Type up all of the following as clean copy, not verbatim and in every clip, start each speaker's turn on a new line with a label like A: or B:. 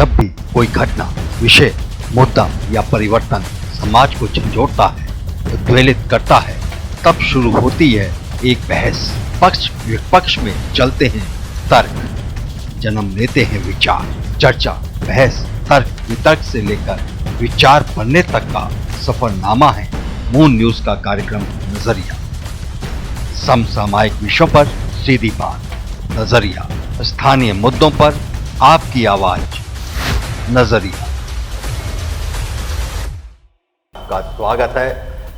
A: जब भी कोई घटना, विषय, मुद्दा या परिवर्तन समाज को झंझोड़ता है, उद्वेलित करता है, तब शुरू होती है एक बहस। पक्ष विपक्ष में चलते हैं तर्क, जन्म लेते हैं विचार। चर्चा, बहस, तर्क वितर्क से लेकर विचार बनने तक का सफरनामा है मून न्यूज का कार्यक्रम नजरिया। समसामयिक विषयों पर सीधी बात, नजरिया। स्थानीय मुद्दों पर आपकी आवाज, नजरिया। का स्वागत है।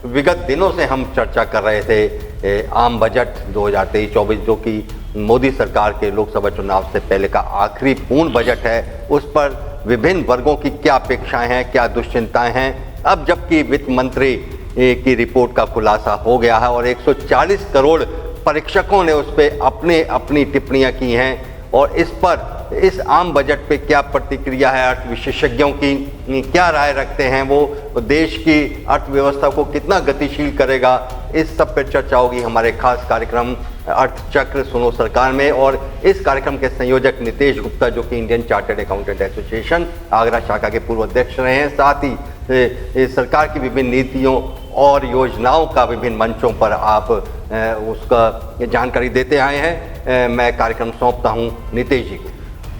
A: विगत दिनों से हम चर्चा कर रहे थे आम बजट 2023-24 जो कि मोदी सरकार के लोकसभा चुनाव से पहले का आखिरी पूर्ण बजट है। उस पर विभिन्न वर्गों की क्या अपेक्षाएं हैं, क्या दुश्चिंताएं हैं। अब जबकि वित्त मंत्री की रिपोर्ट का खुलासा हो गया है और 140 करोड़ परीक्षकों ने उस पर अपनी टिप्पणियां की हैं, और इस पर इस आम बजट पे क्या प्रतिक्रिया है, अर्थ विशेषज्ञों की क्या राय रखते हैं, वो देश की अर्थव्यवस्था को कितना गतिशील करेगा, इस सब पर चर्चा होगी हमारे खास कार्यक्रम अर्थचक्र सुनो सरकार में। और इस कार्यक्रम के संयोजक नितेश गुप्ता जो कि Indian chartered accountant association Agra शाखा के पूर्व अध्यक्ष रहे हैं, साथ ही सरकार की विभिन्न नीतियों और योजनाओं का विभिन्न मंचों पर आप उसका जानकारी देते आए हैं। मैं कार्यक्रम सौंपता हूं नितेश जी को।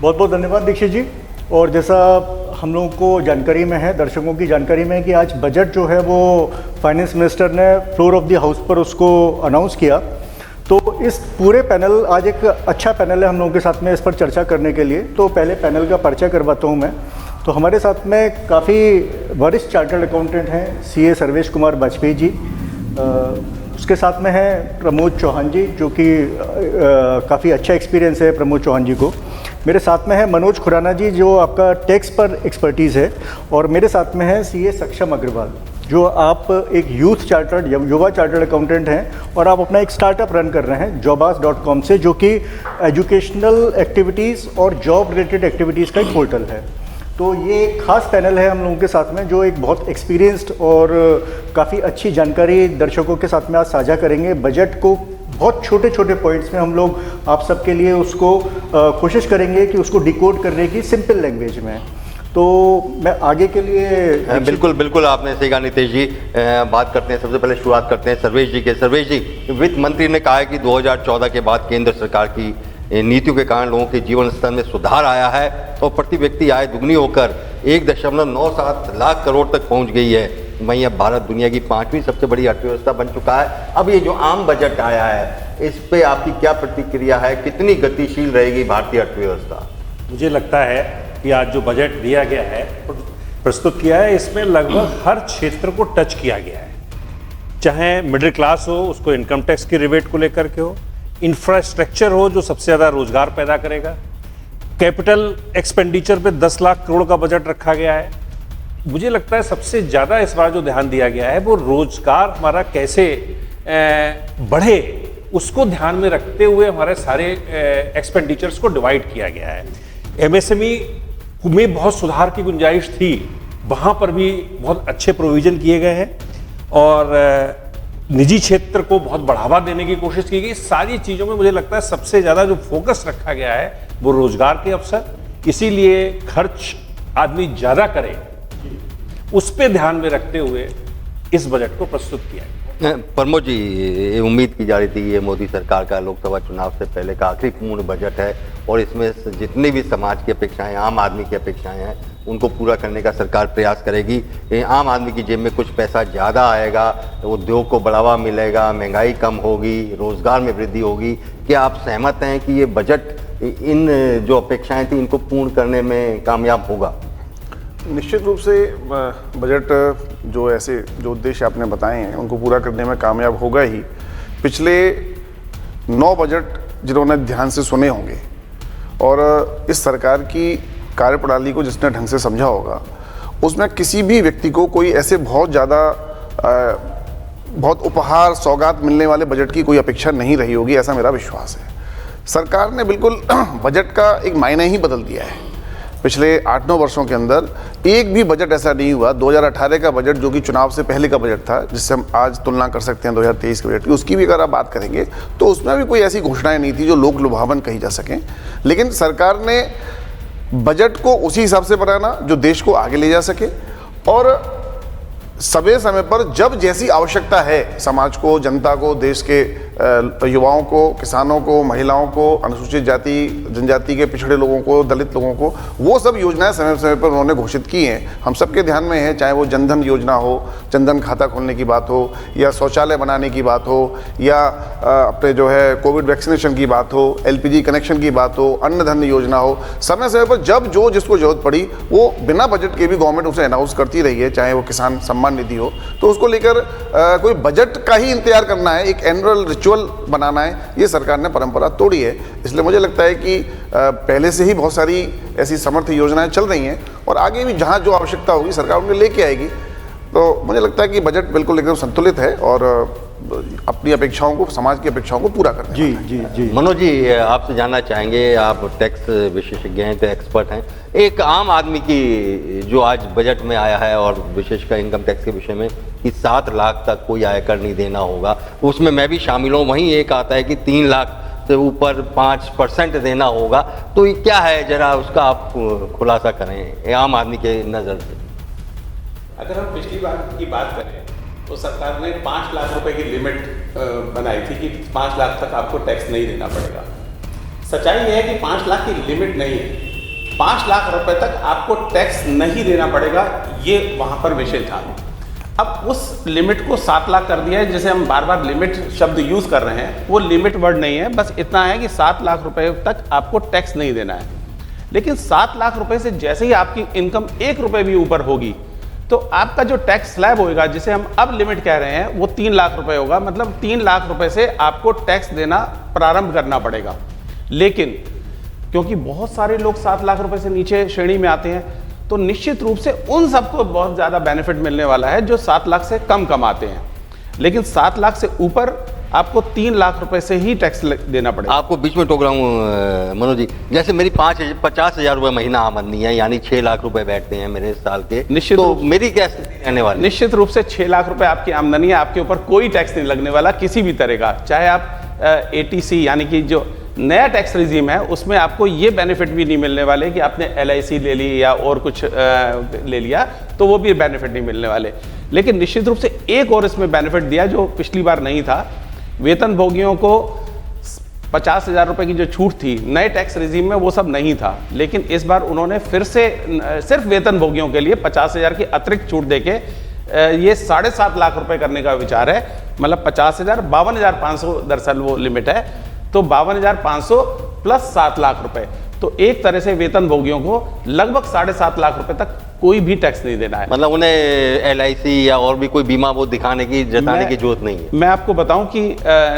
B: बहुत बहुत धन्यवाद दीक्षित जी। और जैसा हम लोगों को जानकारी में है, दर्शकों की जानकारी में है कि आज बजट जो है वो फाइनेंस मिनिस्टर ने फ्लोर ऑफ द हाउस पर उसको अनाउंस किया। तो इस पूरे पैनल, आज एक अच्छा पैनल है हम लोगों के साथ में इस पर चर्चा करने के लिए। तो पहले पैनल का परिचय करवाता हूँ मैं। तो हमारे साथ में काफ़ी वरिष्ठ चार्टर्ड अकाउंटेंट हैं सीए सर्वेश कुमार वाजपेयी जी, उसके साथ में है प्रमोद चौहान जी जो कि काफ़ी अच्छा एक्सपीरियंस है प्रमोद चौहान जी को। मेरे साथ में है मनोज खुराना जी जो आपका टैक्स पर एक्सपर्टीज़ है, और मेरे साथ में है सीए सक्षम अग्रवाल जो आप एक यूथ चार्टर्ड युवा चार्टर्ड अकाउंटेंट हैं और आप अपना एक स्टार्टअप रन कर रहे हैं jobas.com से, जो कि एजुकेशनल एक्टिविटीज़ और जॉब रिलेटेड एक्टिविटीज़ का एक पोर्टल है। तो ये एक खास पैनल है हम लोगों के साथ में जो एक बहुत एक्सपीरियंस्ड और काफ़ी अच्छी जानकारी दर्शकों के साथ में आज साझा करेंगे। बजट को बहुत छोटे छोटे पॉइंट्स में हम लोग आप सबके लिए उसको कोशिश करेंगे कि उसको डिकोड करने की सिंपल लैंग्वेज में। तो मैं आगे के लिए
A: बिल्कुल आपने सही कहा नितेश जी। बात करते हैं, सबसे पहले शुरुआत करते हैं सर्वेश जी के। सर्वेश जी, वित्त मंत्री ने कहा है कि 2014 के बाद केंद्र सरकार की नीतियों के कारण लोगों के जीवन स्तर में सुधार आया है और प्रति व्यक्ति आय दुगनी होकर 1.97 लाख करोड़ तक पहुंच गई है। वहीं अब भारत दुनिया की 5वीं सबसे बड़ी अर्थव्यवस्था बन चुका है। अब ये जो आम बजट आया है इस पे आपकी क्या प्रतिक्रिया है, कितनी गतिशील रहेगी भारतीय अर्थव्यवस्था?
C: मुझे लगता है कि आज जो बजट दिया गया है, प्रस्तुत किया है, इसमें लगभग हर क्षेत्र को टच किया गया है। चाहे मिडिल क्लास हो, उसको इनकम टैक्स की रिबेट को लेकर के हो, इंफ्रास्ट्रक्चर हो जो सबसे ज़्यादा रोजगार पैदा करेगा, कैपिटल एक्सपेंडिचर पे 10 लाख करोड़ का बजट रखा गया है। मुझे लगता है सबसे ज़्यादा इस बार जो ध्यान दिया गया है वो रोजगार हमारा कैसे बढ़े, उसको ध्यान में रखते हुए हमारे सारे एक्सपेंडिचर्स को डिवाइड किया गया है। एमएसएमई में बहुत सुधार की गुंजाइश थी, वहाँ पर भी बहुत अच्छे प्रोविजन किए गए हैं और निजी क्षेत्र को बहुत बढ़ावा देने की कोशिश की गई। सारी चीज़ों में मुझे लगता है सबसे ज़्यादा जो फोकस रखा गया है वो रोजगार के अवसर, इसीलिए खर्च आदमी ज़्यादा करे उस पर ध्यान में रखते हुए इस बजट को प्रस्तुत किया गया।
A: प्रमोद जी, ये उम्मीद की जा रही थी ये मोदी सरकार का लोकसभा चुनाव से पहले का आखिरी पूर्ण बजट है और इसमें जितनी भी समाज की अपेक्षाएं, आम आदमी की अपेक्षाएं हैं, उनको पूरा करने का सरकार प्रयास करेगी। आम आदमी की जेब में कुछ पैसा ज़्यादा आएगा, उद्योग को बढ़ावा मिलेगा, महंगाई कम होगी, रोजगार में वृद्धि होगी। क्या आप सहमत हैं कि ये बजट इन जो अपेक्षाएं थी इनको पूर्ण करने में कामयाब होगा?
D: निश्चित रूप से बजट जो उद्देश्य आपने बताए हैं उनको पूरा करने में कामयाब होगा ही। पिछले 9 बजट जिन्होंने ध्यान से सुने होंगे और इस सरकार की कार्यप्रणाली को जिसने ढंग से समझा होगा, उसमें किसी भी व्यक्ति को कोई ऐसे बहुत उपहार सौगात मिलने वाले बजट की कोई अपेक्षा नहीं रही होगी, ऐसा मेरा विश्वास है। सरकार ने बिल्कुल बजट का एक मायने ही बदल दिया है। पिछले 8-9 वर्षों के अंदर एक भी बजट ऐसा नहीं हुआ। 2018 का बजट जो कि चुनाव से पहले का बजट था, जिससे हम आज तुलना कर सकते हैं 2023 के बजट की, उसकी भी अगर आप बात करेंगे तो उसमें भी कोई ऐसी घोषणाएं नहीं थी जो लोक लुभावन कही जा सकें। लेकिन सरकार ने बजट को उसी हिसाब से बनाना जो देश को आगे ले जा सके, और समय समय पर जब जैसी आवश्यकता है समाज को, जनता को, देश के युवाओं को, किसानों को, महिलाओं को, अनुसूचित जाति जनजाति के पिछड़े लोगों को, दलित लोगों को, वो सब योजनाएं समय समय पर उन्होंने घोषित की हैं। हम सबके ध्यान में है, चाहे वो जनधन योजना हो, जनधन खाता खोलने की बात हो, या शौचालय बनाने की बात हो, या अपने जो है कोविड वैक्सीनेशन की बात हो, LPG कनेक्शन की बात हो, अन्न धन योजना हो। समय समय पर जब जो जिसको जरूरत पड़ी वो बिना बजट के भी गवर्नमेंट उसे अनाउंस करती रही है, चाहे वो किसान सम्मान निधि हो। तो उसको लेकर कोई बजट का ही इंतजार करना है, एक एनुअल रिचुअल बनाना है, ये सरकार ने परंपरा तोड़ी है। इसलिए मुझे लगता है कि पहले से ही बहुत सारी ऐसी समर्थ योजनाएं चल रही हैं, और आगे भी जहां जो आवश्यकता होगी सरकार उन्हें लेके आएगी। तो मुझे लगता है कि बजट बिल्कुल एकदम संतुलित है और अपनी अपेक्षाओं को, समाज की अपेक्षाओं को पूरा करने
B: जी जी जी
A: मनोज जी, आपसे जानना चाहेंगे, आप टैक्स विशेषज्ञ हैं, तो एक्सपर्ट हैं, एक आम आदमी की जो आज बजट में आया है और विशेषकर इनकम टैक्स के विषय में कि 7 लाख तक कोई आयकर नहीं देना होगा, उसमें मैं भी शामिल हूँ। वहीं एक आता है कि 3 लाख से ऊपर 5% देना होगा, तो ये क्या है, जरा उसका आप खुलासा करें आम आदमी के नज़र से।
E: अगर हम पिछली बार की बात करें तो सरकार ने 5 लाख रुपए की लिमिट बनाई थी कि 5 लाख तक आपको टैक्स नहीं देना पड़ेगा। सच्चाई यह है कि 5 लाख की लिमिट नहीं है, 5 लाख रुपए तक आपको टैक्स नहीं देना पड़ेगा, ये वहाँ पर विषय था। अब उस लिमिट को 7 लाख कर दिया है, जिसे हम बार बार लिमिट शब्द यूज़ कर रहे हैं, वो लिमिट वर्ड नहीं है, बस इतना है कि 7 लाख रुपए तक आपको टैक्स नहीं देना है। लेकिन 7 लाख रुपए से जैसे ही आपकी इनकम 1 रुपये भी ऊपर होगी तो आपका जो टैक्स स्लैब होगा, जिसे हम अब लिमिट कह रहे हैं, वो 3 लाख रुपए होगा। मतलब 3 लाख रुपए से आपको टैक्स देना प्रारंभ करना पड़ेगा। लेकिन क्योंकि बहुत सारे लोग 7 लाख रुपए से नीचे श्रेणी में आते हैं, तो निश्चित रूप से उन सबको बहुत ज़्यादा बेनिफिट मिलने वाला है जो 7 लाख से कम कमाते हैं। लेकिन 7 लाख से ऊपर आपको 3 लाख रुपए से ही टैक्स देना पड़ेगा।
A: आपको बीच में टोक रहा हूँ मनोज जी, जैसे मेरी 50,000 रुपये महीना आमदनी है, यानी 6 लाख रुपए बैठते हैं मेरे साल के,
E: निश्चित
A: तो
E: रूप से
A: मेरी क्या स्थिति रहने वाली?
E: निश्चित रूप से 6 लाख रुपए आपकी आमदनी है, आपके ऊपर कोई टैक्स नहीं लगने वाला किसी भी तरह का। चाहे आप ATC यानी कि जो नया टैक्स रिजीम है उसमें आपको ये बेनिफिट भी नहीं मिलने वाले कि आपने LIC ले ली या और कुछ ले लिया, तो वो भी बेनिफिट नहीं मिलने वाले। लेकिन निश्चित रूप से एक और इसमें बेनिफिट दिया जो पिछली बार नहीं था। वेतन भोगियों को 50,000 रुपए की जो छूट थी नए टैक्स रिजीम में, वो सब नहीं था। लेकिन इस बार उन्होंने फिर से सिर्फ वेतन भोगियों के लिए 50,000 की अतिरिक्त छूट देके ये 7.5 लाख रुपए करने का विचार है। मतलब 50,000, 52,500 दरअसल वो लिमिट है, तो 52,500 प्लस 7 लाख रुपए, तो एक तरह से वेतन भोगियों को लगभग 7.5 लाख रुपए तक कोई भी टैक्स नहीं देना है।
A: मतलब उन्हें LIC या और भी कोई बीमा वो दिखाने की, जताने की जरूरत नहीं है।
E: मैं आपको बताऊं कि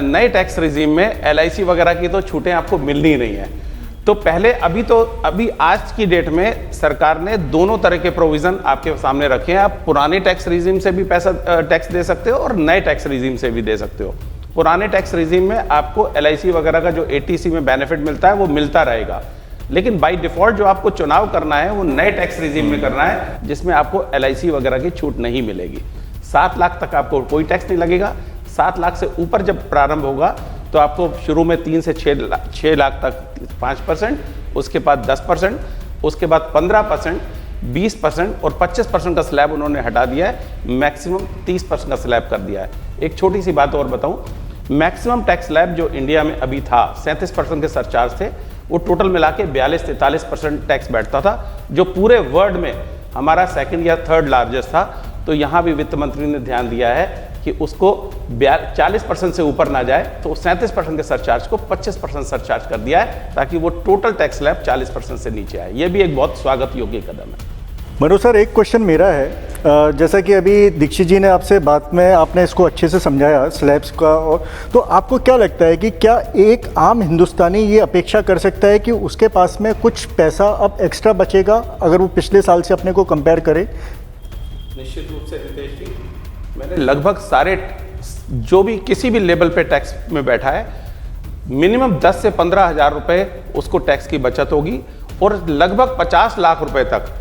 E: नए टैक्स रिजीम में LIC वगैरह की तो छूटें आपको मिलनी नहीं है। तो पहले अभी आज की डेट में सरकार ने दोनों तरह के प्रोविजन आपके सामने रखे हैं। आप पुराने टैक्स रिजीम से भी पैसा टैक्स दे सकते हो और नए टैक्स रिजीम से भी दे सकते हो। पुराने टैक्स रिजीम में आपको LIC वगैरह का जो ATC में बेनिफिट मिलता है वो मिलता रहेगा, लेकिन बाय डिफॉल्ट जो आपको चुनाव करना है वो नए टैक्स रिजीम में करना है, जिसमें आपको LIC वगैरह की छूट नहीं मिलेगी। 7 लाख तक आपको कोई टैक्स नहीं लगेगा। 7 लाख से ऊपर जब प्रारंभ होगा तो आपको शुरू में 3 से 6 लाख तक 5%, उसके बाद 10%, उसके बाद 15%, 20% और 25% का स्लैब उन्होंने हटा दिया है। मैक्सिमम 30% का स्लैब कर दिया है। एक छोटी सी बात और बताऊं, मैक्सिमम टैक्स स्लैब जो इंडिया में अभी था 37% के सरचार्ज थे, वो टोटल मिला के 42-43% टैक्स बैठता था, जो पूरे वर्ल्ड में हमारा 2nd या 3rd लार्जेस्ट था। तो यहाँ भी वित्त मंत्री ने ध्यान दिया है कि उसको 40% से ऊपर ना जाए, तो 37% के सरचार्ज को 25% सरचार्ज कर दिया है, ताकि वो टोटल टैक्स स्लैब 40% से नीचे आए। ये भी एक बहुत स्वागत योग्य कदम है।
B: मनोज सर, एक क्वेश्चन मेरा है, जैसा कि अभी दीक्षित जी ने आपसे बात में आपने इसको अच्छे से समझाया स्लैब्स का, और तो आपको क्या लगता है कि क्या एक आम हिंदुस्तानी ये अपेक्षा कर सकता है कि उसके पास में कुछ पैसा अब एक्स्ट्रा बचेगा अगर वो पिछले साल से अपने को कंपेयर करे?
E: निश्चित रूप से रितेश जी, मैंने लगभग सारे जो भी किसी भी लेवल पे टैक्स में बैठा है, मिनिमम 10 से 15 हज़ार रुपये उसको टैक्स की बचत होगी, और लगभग 50 लाख रुपए तक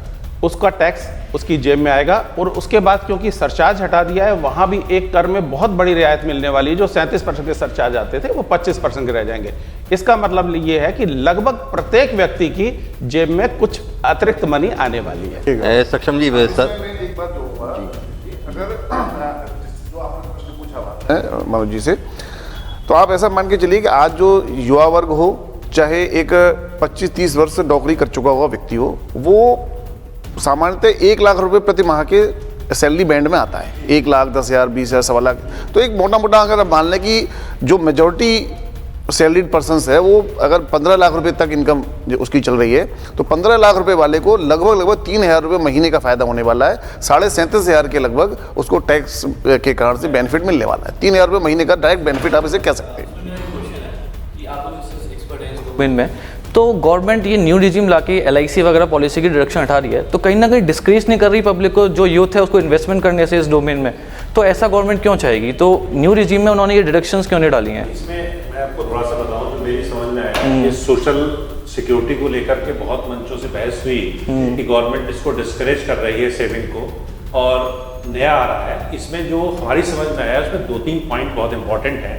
E: उसका टैक्स उसकी जेब में आएगा। और उसके बाद क्योंकि सरचार्ज हटा दिया है, वहाँ भी एक कर में बहुत बड़ी रियायत मिलने वाली है। जो 37% के सरचार्ज आते थे वो 25% के रह जाएंगे। इसका मतलब ये है कि लगभग प्रत्येक व्यक्ति की जेब में कुछ अतिरिक्त मनी आने वाली है।
A: सक्षम जी सर,
D: एक बात जो हुआ, अगर जो आपने प्रश्न पूछा हुआ मनोज जी से, तो आप ऐसा मान के चलिए कि आज जो युवा वर्ग हो, चाहे एक 25-30 वर्ष से नौकरी कर चुका हुआ व्यक्ति हो, वो सामान्यतः 1 लाख रुपए प्रति माह के सैलरी बैंड में आता है। 1 लाख 10,000, 20,000, 1.25 लाख। तो एक मोटा मोटा अगर आप मान लें कि जो मेजॉरिटी सैलरीड पर्सनस है वो अगर 15 लाख रुपए तक इनकम उसकी चल रही है, तो 15 लाख रुपए वाले को लगभग 3,000 रुपए महीने का फायदा होने वाला है। 37,500 के लगभग उसको टैक्स के कारण से बेनिफिट मिलने वाला है। 3,000 रुपए महीने का डायरेक्ट बेनिफिट आप इसे कह सकते हैं।
F: में तो गवर्नमेंट ये न्यू रिजीम लाके LIC वगैरह पॉलिसी की डिडक्शन हटा रही है, तो कहीं ना कहीं डिस्करेज नहीं कर रही पब्लिक को, जो यूथ है उसको इन्वेस्टमेंट करने से इस डोमेन में। तो ऐसा गवर्नमेंट क्यों चाहेगी? तो न्यू रिजीम में उन्होंने ये डिडक्शंस क्यों नहीं डाली हैं?
C: इसमें मैं आपको थोड़ा सा बताऊं तो मेरी समझ में आया कि सोशल सिक्योरिटी को लेकर के बहुत मंचों से बहस हुई कि गवर्नमेंट इसको डिस्करेज कर रही है सेविंग को, और नया आ रहा है। इसमें जो हमारी समझ में आया उसमें 2-3 पॉइंट बहुत इंपॉर्टेंट हैं।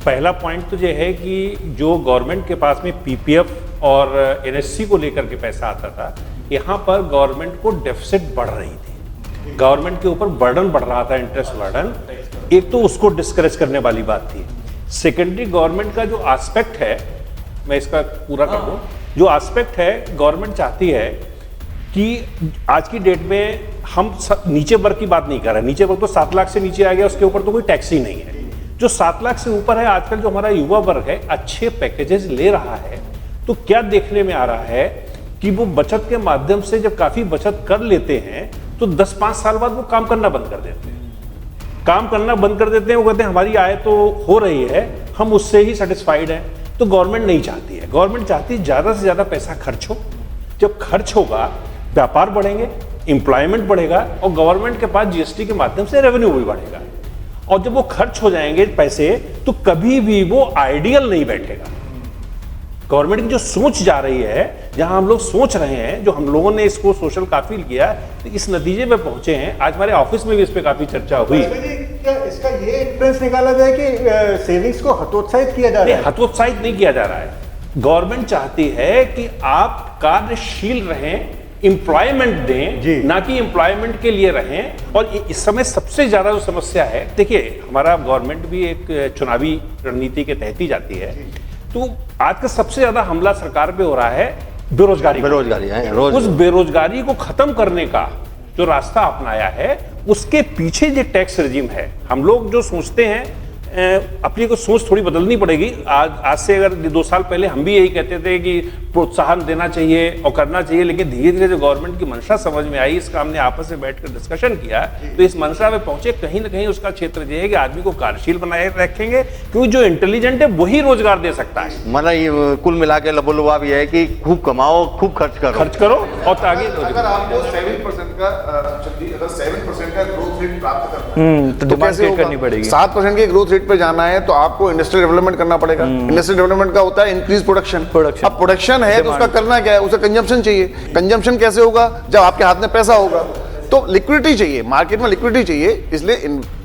C: पहला पॉइंट तो ये है कि जो गवर्नमेंट के पास में PPF और NSC को लेकर के पैसा आता था, यहाँ पर गवर्नमेंट को डेफिसिट बढ़ रही थी, गवर्नमेंट के ऊपर बर्डन बढ़ रहा था, इंटरेस्ट बर्डन। एक तो उसको डिस्करेज करने वाली बात थी। सेकेंडरी गवर्नमेंट का जो एस्पेक्ट है, मैं इसका पूरा कर दूं, जो एस्पेक्ट है गवर्नमेंट चाहती है कि आज की डेट में हम नीचे वर्ग की बात नहीं कर रहे। नीचे वर्ग तो 7 लाख से नीचे आ गया, उसके ऊपर तो कोई टैक्स ही नहीं है। जो 7 लाख से ऊपर है, आजकल जो हमारा युवा वर्ग है अच्छे पैकेजेस ले रहा है, तो क्या देखने में आ रहा है कि वो बचत के माध्यम से जब काफी बचत कर लेते हैं तो 10-5 साल बाद वो काम करना बंद कर देते हैं। काम करना बंद कर देते हैं, वो कहते हैं हमारी आय तो हो रही है, हम उससे ही सेटिस्फाइड हैं। तो गवर्नमेंट नहीं चाहती है। गवर्नमेंट चाहती है ज्यादा से ज्यादा पैसा खर्च हो। जब खर्च होगा, व्यापार बढ़ेंगे, एम्प्लॉयमेंट बढ़ेगा, और गवर्नमेंट के पास GST के माध्यम से रेवेन्यू भी बढ़ेगा। और जब वो खर्च हो जाएंगे पैसे, तो कभी भी वो आइडियल नहीं बैठेगा। गवर्नमेंट की जो सोच जा रही है, जहां हम लोग सोच रहे हैं, जो हम लोगों ने इसको सोशल काफी किया, तो इस नतीजे पे पहुंचे हैं। आज हमारे ऑफिस में भी इस पे काफी चर्चा हुई।
B: क्या इसका ये इंफ्लुएंस निकाला जाए कि सेविंग्स को हतोत्साहित किया जा रहा है?
C: हतोत्साहित नहीं किया जा रहा है। गवर्नमेंट चाहती है कि आप कार्यशील रहें, एम्प्लॉयमेंट दें, ना कि एम्प्लॉयमेंट के लिए रहें। और इस समय सबसे ज्यादा जो समस्या है, देखिए हमारा गवर्नमेंट भी एक चुनावी रणनीति के तहत ही जाती है, तो आज का सबसे ज्यादा हमला सरकार पे हो रहा है बेरोजगारी
A: है।
C: उस बेरोजगारी को खत्म करने का जो रास्ता अपनाया है, उसके पीछे जो टैक्स रिजीम है, हम लोग जो सोचते हैं, अपनी को सोच थोड़ी बदलनी पड़ेगी। आज से अगर 2 साल पहले हम भी यही कहते थे कि प्रोत्साहन देना चाहिए और करना चाहिए, लेकिन धीरे धीरे जो गवर्नमेंट की मंशा समझ में आई, इसका हमने आपस में बैठकर डिस्कशन किया, तो इस मंशा में पहुंचे। कहीं ना कहीं उसका क्षेत्र ये है कि आदमी को कार्यशील बनाए रखेंगे, क्योंकि जो इंटेलिजेंट है वही रोजगार दे सकता है।
A: मतलब ये कुल मिला के लबोलुबा भी है कि खूब कमाओ, खूब खर्च करो
C: और ताकि
D: अगर आपको 7% का ग्रोथ रेट प्राप्त करना है,
F: तो डिमांड क्रिएट करनी पड़ेगी।
D: 7% के ग्रोथ रेट पे जाना है तो आपको इंडस्ट्रियल डेवलपमेंट करना पड़ेगा। इंडस्ट्रियल डेवलपमेंट का होता है इंक्रीज प्रोडक्शन। अब प्रोडक्शन है तो उसका करना क्या है? उसे कंजम्पशन चाहिए। कंजम्पशन कैसे होगा? जब आपके हाथ में पैसा होगा। तो लिक्विडिटी चाहिए, मार्केट में लिक्विडिटी चाहिए, इसलिए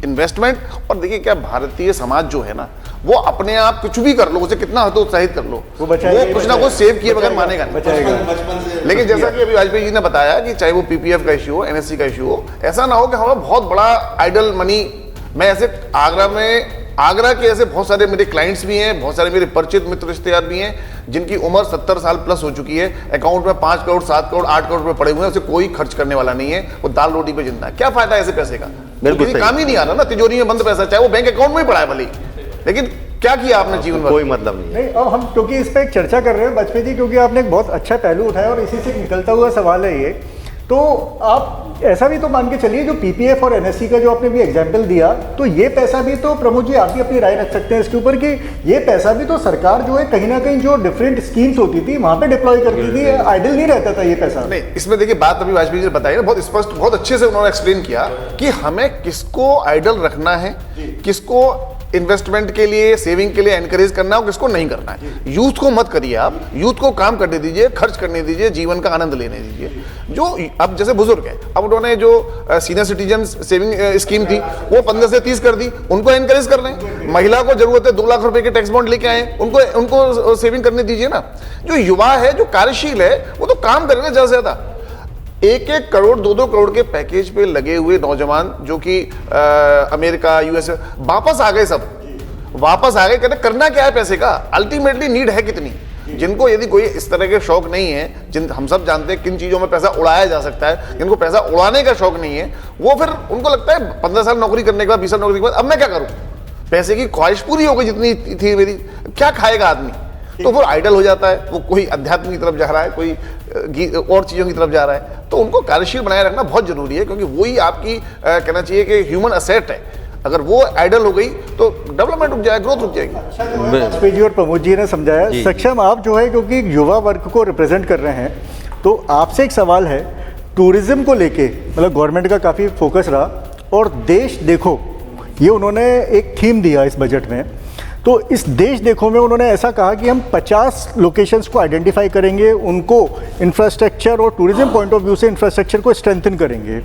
D: इन्वेस्टमेंट। और देखिए क्या भारतीय समाज जो है ना, वो अपने आप कुछ भी कर लो, उसे कितना हतोत्साहित कर लो, वो कुछ ना कुछ सेव किए बगैर मानेगा नहीं। लेकिन जैसा कि अभी वाजपेयी जी ने बताया कि चाहे वो PPF का इश्यू हो, NSC का इश्यू हो, ऐसा ना हो कि हमारा बहुत बड़ा आइडल मनी। मैं ऐसे आगरा के ऐसे बहुत सारे मेरे क्लाइंट्स भी हैं, बहुत सारे मेरे परिचित मित्र रिश्तेदार भी हैं, जिनकी उम्र 70 साल प्लस हो चुकी है, अकाउंट में 5 करोड़ 7 करोड़ 8 करोड़ रुपए पड़े हुए हैं, उसे कोई खर्च करने वाला नहीं है, वो दाल रोटी पे जिंदा है। क्या फायदा है ऐसे पैसे का? बिल्कुल काम ही नहीं आ रहा ना, तिजोरी में बंद पैसा, चाहे वो बैंक अकाउंट में ही पड़ा है भले, लेकिन क्या किया आपने जीवन में?
A: कोई मतलब नहीं।
B: अब हम क्योंकि इस पर एक चर्चा कर रहे हैं वाजपेयी जी, क्योंकि आपने एक बहुत अच्छा पहलू उठाया और इसी से निकलता हुआ सवाल है ये। तो आप ऐसा भी तो मान के चलिए, जो PPF और NSC का जो आपने भी एग्जाम्पल दिया, तो ये पैसा भी तो प्रमोद जी आप भी अपनी राय रख सकते हैं इसके ऊपर कि ये पैसा भी तो सरकार जो है कहीं ना कहीं जो डिफरेंट स्कीम्स होती थी वहां पे डिप्लॉय करती थी, आइडल नहीं रहता था ये पैसा।
D: नहीं, इसमें देखिए बात अभी वाजपेयी जी ने बताई ना, बहुत स्पष्ट, बहुत अच्छे से उन्होंने एक्सप्लेन किया कि हमें किसको आइडल रखना है, किसको इन्वेस्टमेंट के लिए, सेविंग के लिए एनकरेज करना है और किसको नहीं करना है। यूथ को मत करिए आप, यूथ को काम करने दीजिए, खर्च करने दीजिए, जीवन का आनंद लेने दीजिए। जो अब जैसे बुजुर्ग है, अब उन्होंने जो सीनियर सिटीजन सेविंग स्कीम थी वो 15 से 30 कर दी, उनको एनकरेज कर रहे हैं। महिला को जरूरत है 2 लाख रुपए के टैक्स बॉन्ड लेके आए, उनको सेविंग करने दीजिए ना। जो युवा है, जो कार्यशील है, वो तो काम करे ना ज्यादा से ज्यादा। 1-1 करोड़ 2-2 करोड़ के पैकेज पे लगे हुए नौजवान जो कि अमेरिका, यूएसए वापस आ गए, सब वापस आ गए। कहते करना क्या है पैसे का, अल्टीमेटली नीड है कितनी। जिनको यदि कोई इस तरह के शौक नहीं है, जिन हम सब जानते हैं किन चीजों में पैसा उड़ाया जा सकता है, जिनको पैसा उड़ाने का शौक नहीं है, वो फिर उनको लगता है 15 साल नौकरी करने के बाद, 20 साल नौकरी के बाद अब मैं क्या करूं, पैसे की ख्वाहिश पूरी हो गई जितनी थी मेरी, क्या खाएगा आदमी। तो वो आइडल हो जाता है, वो कोई अध्यात्म की तरफ जा रहा है, कोई और चीजों की तरफ जा रहा है। तो उनको कार्यशील बनाए रखना बहुत जरूरी है, क्योंकि वही आपकी कहना चाहिए कि ह्यूमन असेट है। अगर वो आइडल हो गई तो डेवलपमेंट रुक जाएगा, ग्रोथ रुक जाएगी।
B: वाजपेयी जी और प्रमोद जी ने समझाया। सक्षम, आप जो है क्योंकि युवा वर्ग को रिप्रेजेंट कर रहे हैं, तो आपसे एक सवाल है, टूरिज्म को लेके मतलब गवर्नमेंट का काफ़ी फोकस रहा, और देश देखो ये उन्होंने एक थीम दिया इस बजट में। तो इस देश देखो में उन्होंने ऐसा कहा कि हम 50 लोकेशंस को आइडेंटिफाई करेंगे, उनको इंफ्रास्ट्रक्चर और टूरिज्म पॉइंट ऑफ व्यू से इंफ्रास्ट्रक्चर को स्ट्रेंथन करेंगे।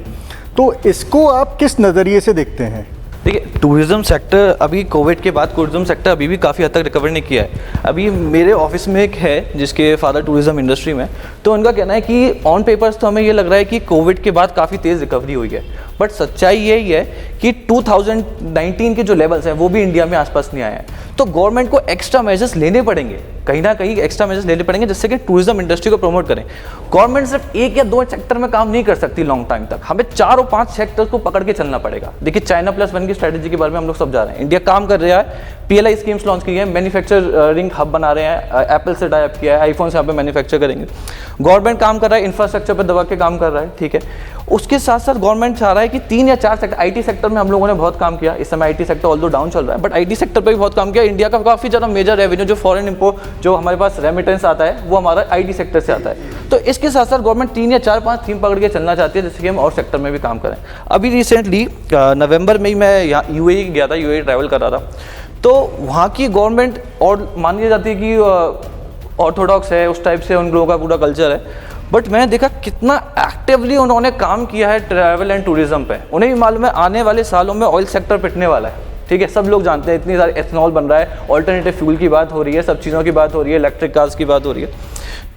B: तो इसको आप किस नज़रिए से देखते हैं?
F: देखिए, टूरिज्म सेक्टर अभी कोविड के बाद टूरिज्म सेक्टर अभी भी काफ़ी हद तक रिकवर नहीं किया है। अभी मेरे ऑफिस में एक है जिसके फादर टूरिज्म इंडस्ट्री में, तो उनका कहना है कि ऑन पेपर्स तो हमें ये लग रहा है कि कोविड के बाद काफ़ी तेज़ रिकवरी हुई है, बट सच्चाई यही है कि 2019 के जो लेवल्स हैं वो भी इंडिया में आसपास नहीं आए हैं। तो गवर्नमेंट को एक्स्ट्रा मेजर्स लेने पड़ेंगे, कहीं ना कहीं एक्स्ट्रा मेजर्स लेने पड़ेंगे जिससे कि टूरिज्म इंडस्ट्री को प्रमोट करें। गवर्नमेंट सिर्फ 1 या 2 सेक्टर में काम नहीं कर सकती लॉन्ग टाइम तक, हमें 4 और 5 सेक्टर्स को पकड़ के चलना पड़ेगा। देखिए, चाइना +1 की स्ट्रेटेजी के बारे में हम लोग सब जा रहे हैं, इंडिया काम कर रहा है, PLI स्कीम्स लॉन्च की है, मैन्युफैक्चरिंग हब बना रहे हैं, एप्पल से टाई अप किया है, आईफोन से यहाँ पे मैन्युफैक्चर करेंगे। गवर्नमेंट काम कर रहा है, इंफ्रास्ट्रक्चर पर दबा के काम कर रहा है, ठीक है। उसके साथ साथ गवर्नमेंट चाह रहा है कि 3 या 4 सेक्टर, IT सेक्टर में हम लोगों ने बहुत काम किया, इस समय IT सेक्टर ऑल्दो डाउन चल रहा है, बट IT सेक्टर पर भी बहुत काम किया। इंडिया का काफ़ी ज़्यादा मेजर रेवेन्यू जो फॉरेन इम्पोर्ट, जो हमारे पास रेमिटेंस आता है, वो हमारा IT सेक्टर से आता है। तो इसके साथ साथ गवर्नमेंट 3 या 4-5 थीम पकड़ के चलना चाहती है जिससे कि हम और सेक्टर में भी काम करें। अभी रिसेंटली नवंबर में ही मैं यहाँ UAE गया था, UAE ट्रैवल कर रहा था, तो वहाँ की गवर्नमेंट और मानी जाती है कि ऑर्थोडॉक्स है, उस टाइप से उन लोगों का पूरा कल्चर है, बट मैंने देखा कितना एक्टिवली उन्होंने काम किया है ट्रैवल एंड टूरिज्म पे। उन्हें भी मालूम है आने वाले सालों में ऑयल सेक्टर पिटने वाला है, ठीक है, सब लोग जानते हैं, इतनी सारी एथनॉल बन रहा है, ऑल्टरनेटिव फ्यूल की बात हो रही है, सब चीज़ों की बात हो रही है, इलेक्ट्रिक कार्स की बात हो रही है,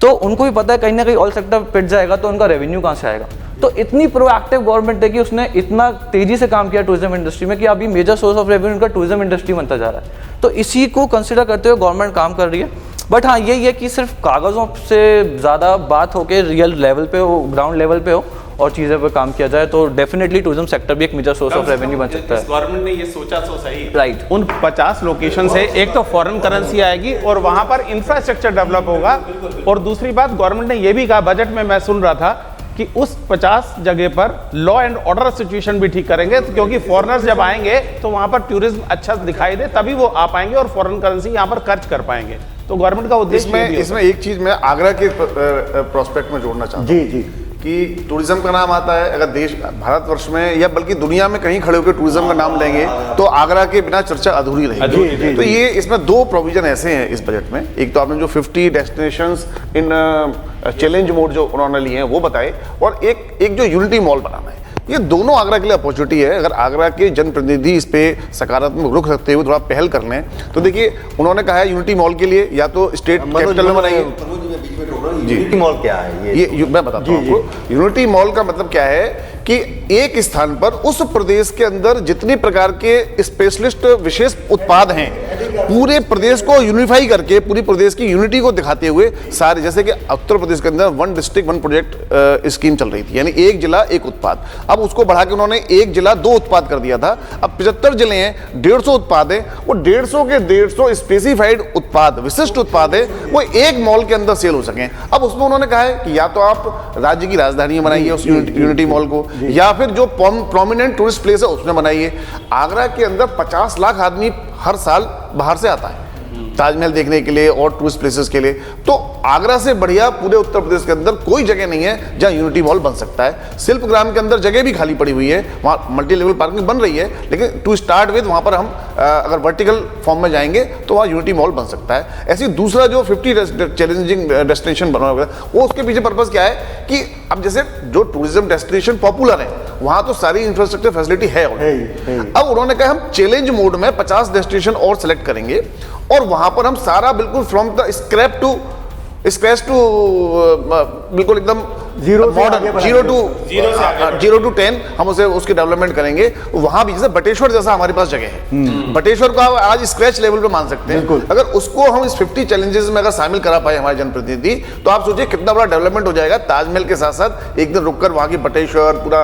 F: तो उनको भी पता है कहीं ना कहीं ऑयल सेक्टर पिट जाएगा तो उनका रेवेन्यू कहाँ से आएगा। तो इतनी प्रोएक्टिव गवर्नमेंट है कि उसने इतना तेजी से काम किया टूरिज्म इंडस्ट्री में कि अभी मेजर सोर्स ऑफ रेवेन्यू उनका टूरिज्म इंडस्ट्री बनता जा रहा है। तो इसी को कंसिडर करते हुए गवर्नमेंट काम कर रही है, बट हाँ यही है कि सिर्फ कागज़ों से ज़्यादा बात हो के रियल लेवल पे हो, ग्राउंड लेवल पे हो और चीज़ें पर काम किया जाए तो डेफिनेटली टूरिज्म सेक्टर भी एक मेजर सोर्स ऑफ रेवेन्यू बन सकता है।
E: गवर्नमेंट ने ये सोचा तो सही,
F: राइट।
E: उन 50 लोकेशन से एक तो फॉरेन करेंसी आएगी और वहां पर इंफ्रास्ट्रक्चर डेवलप होगा, और दूसरी बात गवर्नमेंट ने ये भी कहा, बजट में मैं सुन रहा था कि उस 50 जगह पर लॉ एंड ऑर्डर सिचुएशन भी ठीक करेंगे, क्योंकि फॉरेनर्स जब आएंगे तो वहां पर टूरिज्म अच्छा दिखाई दे तभी वो आ पाएंगे और फॉरेन करेंसी यहाँ पर खर्च कर पाएंगे। तो गवर्नमेंट का उद्देश्य
D: इसमें एक चीज मैं आगरा के प्रोस्पेक्ट में जोड़ना चाहता हूँ
B: जी जी
D: कि टूरिज्म का नाम आता है, अगर देश भारतवर्ष में या बल्कि दुनिया में कहीं खड़े होकर टूरिज्म का नाम लेंगे तो आगरा के बिना चर्चा अधूरी रहेगी। तो ये इसमें 2 प्रोविजन ऐसे हैं इस बजट में। एक तो आपने जो 50 डेस्टिनेशंस इन चैलेंज मोड जो उन्होंने लिए हैं वो बताए, और एक जो यूनिटी मॉल बनाना है, ये दोनों आगरा के लिए अपॉर्चुनिटी है। अगर आगरा के जनप्रतिनिधि इस पे सकारात्मक रुख रखते हुए थोड़ा पहल कर लें तो देखिए, उन्होंने कहा है यूनिटी मॉल के लिए या तो स्टेट कैपिटल में बनाइए।
A: यूनिटी मॉल क्या है?
D: ये मैं बताता हूँ आपको। यूनिटी मॉल का मतलब क्या है कि एक स्थान पर उस प्रदेश के अंदर जितनी प्रकार के स्पेशलिस्ट विशेष उत्पाद हैं, पूरे प्रदेश को यूनिफाई करके पूरी प्रदेश की यूनिटी को दिखाते हुए सारे, जैसे कि उत्तर प्रदेश के अंदर 1 डिस्ट्रिक्ट 1 प्रोजेक्ट स्कीम चल रही थी, यानी 1 जिला 1 उत्पाद। अब उसको बढ़ा के उन्होंने 1 जिला 2 उत्पाद कर दिया था। अब 75 जिले हैं, 150 उत्पाद है, वो 150 के 150 स्पेसिफाइड उत्पाद, विशिष्ट उत्पाद है, वो एक मॉल के अंदर सेल हो सकें। अब उसमें उन्होंने कहा है कि या तो आप राज्य की राजधानी बनाइए उस यूनिटी मॉल को, या फिर जो प्रोमिनेंट टूरिस्ट प्लेस है उसमें बनाइए। आगरा के अंदर 50 लाख आदमी हर साल बाहर से आता है, ताजमहल देखने के लिए और टूरिस्ट प्लेसेस के लिए। तो आगरा से बढ़िया पूरे उत्तर प्रदेश के अंदर कोई जगह नहीं है जहां यूनिटी मॉल बन सकता है। शिल्पग्राम के अंदर जगह भी खाली पड़ी हुई है, वहाँ मल्टी लेवल पार्किंग बन रही है, लेकिन टू स्टार्ट विद वहाँ पर हम अगर वर्टिकल फॉर्म में जाएंगे तो वहाँ यूनिटी मॉल बन सकता है। ऐसी दूसरा जो 50 चैलेंजिंग डेस्टिनेशन बना हुआ है वो उसके पीछे पर्पज़ क्या है कि अब जैसे जो टूरिज्म डेस्टिनेशन पॉपुलर है वहाँ तो सारी इंफ्रास्ट्रक्चर फैसिलिटी है ऑलरेडी। अब उन्होंने कहा हम चैलेंज मोड में 50 डेस्टिनेशन और सेलेक्ट करेंगे और वहां पर हम सारा बिल्कुल फ्रॉम द स्क्रैच टू बिल्कुल एकदम मॉडर्न जीरो टू 10 हम उसे उसकी डेवलपमेंट करेंगे। वहां भी जैसे बटेश्वर जैसा हमारे पास जगह है, बटेश्वर को आप आज स्क्रैच लेवल पे मान सकते हैं। अगर उसको हम इस 50 चैलेंजेस में अगर शामिल करा पाए हमारे जनप्रतिनिधि तो आप सोचिए कितना बड़ा डेवलपमेंट हो जाएगा। ताजमहल के साथ साथ एक दिन रुककर वहां की बटेश्वर, पूरा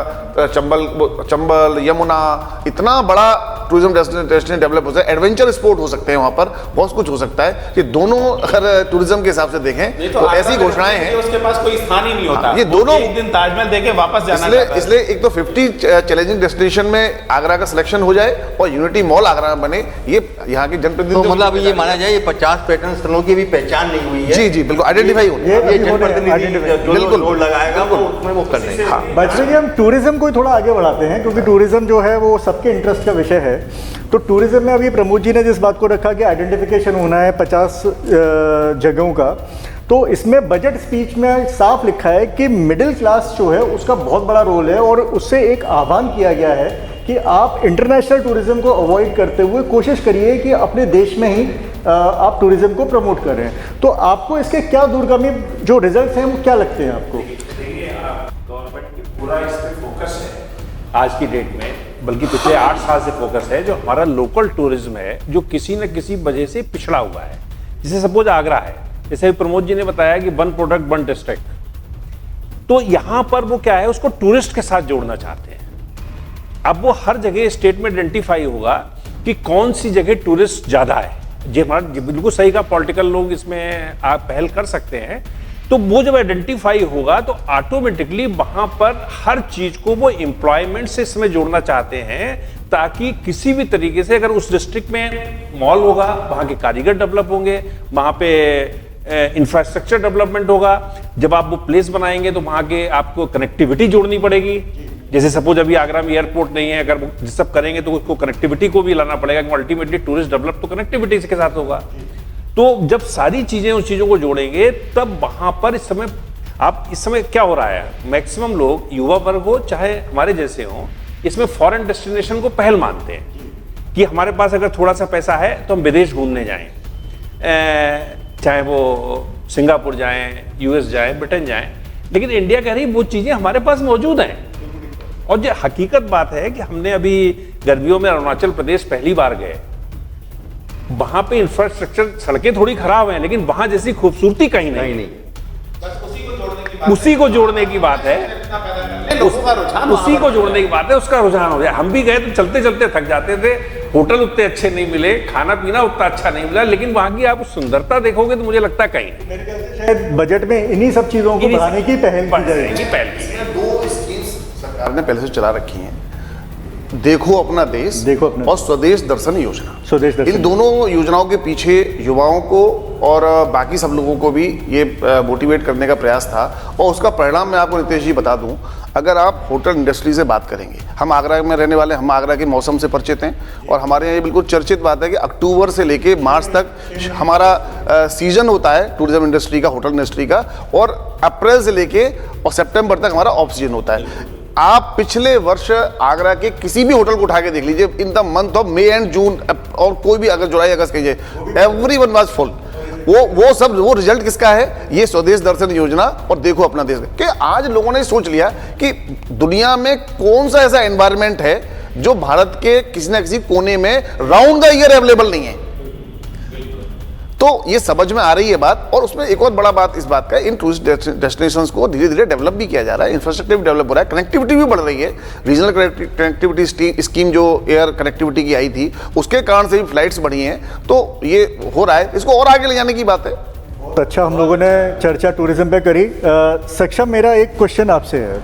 D: चंबल, यमुना, इतना बड़ा टूरिज्म डेस्टिनेशन डेवलप हो जाए। एडवेंचर स्पोर्ट हो सकते हैं वहां पर, बहुत कुछ हो सकता है कि दोनों अगर टूरिज्म के हिसाब से देखें तो ऐसी घोषणाएं हैं।
E: उसके पास कोई स्थान ही नहीं होता,
D: ये दोनों
E: एक दिन ताजमहल देके वापस जाना
D: इसलिए एक तो 50 चैलेंजिंग डेस्टिनेशन में आगरा का सिलेक्शन हो जाए और यूनिटी मॉल आगरा में बने, ये यहाँ के जनप्रतिनिधि
A: तो मतलब ये माना जाए ये 50 पर्यटन स्थलों की भी पहचान नहीं हुई है।
D: जी जी बिल्कुल आइडेंटिफाई हो,
A: ये जनप्रतिनिधि बिल्कुल रोड लगाएगा वो उसमें वो कर देंगे।
B: बच्चे जी हम टूरिज्म को थोड़ा आगे बढ़ाते हैं क्योंकि टूरिज्म जो है वो सबके इंटरेस्ट का विषय है। तो टूरिज्म में अभी प्रमोद जी ने जिस बात को रखा कि आइडेंटिफिकेशन होना है 50 जगहों का, तो इसमें बजट स्पीच में साफ लिखा है कि मिडिल क्लास जो है उसका बहुत बड़ा रोल है और उससे एक आह्वान किया गया है कि आप इंटरनेशनल टूरिज्म को अवॉइड करते हुए कोशिश करिए कि अपने देश में ही आप टूरिज्म को प्रमोट करें। तो आपको इसके क्या दूरगामी जो रिजल्ट्स हैं वो क्या लगते हैं आपको?
C: गवर्नमेंट की पूरा इस पे फोकस है आज की डेट में, बल्कि पिछले 8 साल से फोकस है। जो हमारा लोकल टूरिज्म है जो किसी न किसी वजह से पिछड़ा हुआ है, जैसे सपोज आगरा है, जैसे प्रमोद जी ने बताया कि 1 प्रोडक्ट 1 डिस्ट्रिक्ट, तो यहां पर वो क्या है उसको टूरिस्ट के साथ जोड़ना चाहते हैं। अब वो हर जगह स्टेट में आइडेंटिफाई होगा कि कौन सी जगह टूरिस्ट ज्यादा है। जी हमारा बिल्कुल सही का पॉलिटिकल लोग इसमें आप पहल कर सकते हैं। तो वो जब आइडेंटिफाई होगा तो ऑटोमेटिकली वहां पर हर चीज को वो एम्प्लॉयमेंट से इसमें जोड़ना चाहते हैं, ताकि किसी भी तरीके से अगर उस डिस्ट्रिक्ट में मॉल होगा वहां के कारीगर डेवलप होंगे, वहां पे इंफ्रास्ट्रक्चर डेवलपमेंट होगा। जब आप वो प्लेस बनाएंगे तो वहां के आपको कनेक्टिविटी जोड़नी पड़ेगी। जैसे सपोज अभी आगरा में एयरपोर्ट नहीं है, अगर वो सब करेंगे तो उसको कनेक्टिविटी को भी लाना पड़ेगा, क्योंकि अल्टीमेटली टूरिस्ट डेवलप तो कनेक्टिविटी के साथ होगा। तो जब सारी चीजें उस चीजों को जोड़ेंगे तब वहां पर इस समय क्या हो रहा है, मैक्सिमम लोग युवा वर्ग हो चाहे हमारे जैसे हो, इसमें फॉरेन डेस्टिनेशन को पहल मानते हैं कि हमारे पास अगर थोड़ा सा पैसा है तो हम विदेश घूमने जाएं, चाहे वो सिंगापुर जाएं, यूएस जाएं, ब्रिटेन जाएं। लेकिन इंडिया कह रही वो चीजें हमारे पास मौजूद हैं। और जो हकीकत बात है कि हमने अभी गर्मियों में अरुणाचल प्रदेश पहली बार गए, वहां पे इंफ्रास्ट्रक्चर सड़कें थोड़ी खराब हैं, लेकिन वहां जैसी खूबसूरती कहीं नहीं। उसी को जोड़ने की बात है, उसी को जोड़ने की बात है, उसका रुझान हो जाए। हम भी गए तो चलते चलते थक जाते थे, होटल उतने अच्छे नहीं मिले, खाना पीना उतना अच्छा नहीं मिला, लेकिन वहां की आप सुंदरता देखोगे तो मुझे लगता है कहीं नहीं।
B: शायद बजट में इन्हीं सब चीजों को बढ़ाने की पहल की जाएगी।
D: दो स्कीम्स सरकार ने पहले से चला रखी हैं, देखो अपना देश,
B: देखो अपना
D: और स्वदेश दर्शन योजना।
B: स्वदेश दर्शन,
D: इन दोनों योजनाओं के पीछे युवाओं को और बाकी सब लोगों को भी ये मोटिवेट करने का प्रयास था। और उसका परिणाम मैं आपको नितेश जी बता दूं, अगर आप होटल इंडस्ट्री से बात करेंगे, हम आगरा में रहने वाले, हम आगरा के मौसम से परिचित हैं और हमारे यहाँ ये बिल्कुल चर्चित बात है कि अक्टूबर से लेके मार्च तक हमारा सीजन होता है टूरिज्म इंडस्ट्री का, होटल इंडस्ट्री का, और अप्रैल से लेके और सितंबर तक हमारा ऑफ सीजन होता है। आप पिछले वर्ष आगरा के किसी भी होटल को उठा के देख लीजिए, इन द मंथ ऑफ मई एंड जून, और कोई भी अगर जुलाई अगस्त कीजिए, एवरीवन वाज फुल। वो रिजल्ट किसका है? ये स्वदेश दर्शन योजना और देखो अपना देश। कि आज लोगों ने सोच लिया कि दुनिया में कौन सा ऐसा एनवायरनमेंट है जो भारत के किसी न किसी कोने में राउंड द ईयर अवेलेबल नहीं है। तो ये समझ में आ रही है बात। और उसमें एक और बड़ा बात इस बात का, इन टूरिस्ट डेस्टिनेशंस को धीरे धीरे डेवलप भी किया जा रहा है, इंफ्रास्ट्रक्चर भी डेवलप हो रहा है, कनेक्टिविटी भी बढ़ रही है। रीजनल कनेक्टिविटी स्कीम जो एयर कनेक्टिविटी की आई थी, उसके कारण से भी फ्लाइट्स बढ़ी हैं। तो ये हो रहा है, इसको और आगे ले जाने की बात है।
B: तो अच्छा, हम लोगों ने चर्चा टूरिज्म पे करी। सक्षम, मेरा एक क्वेश्चन आपसे है।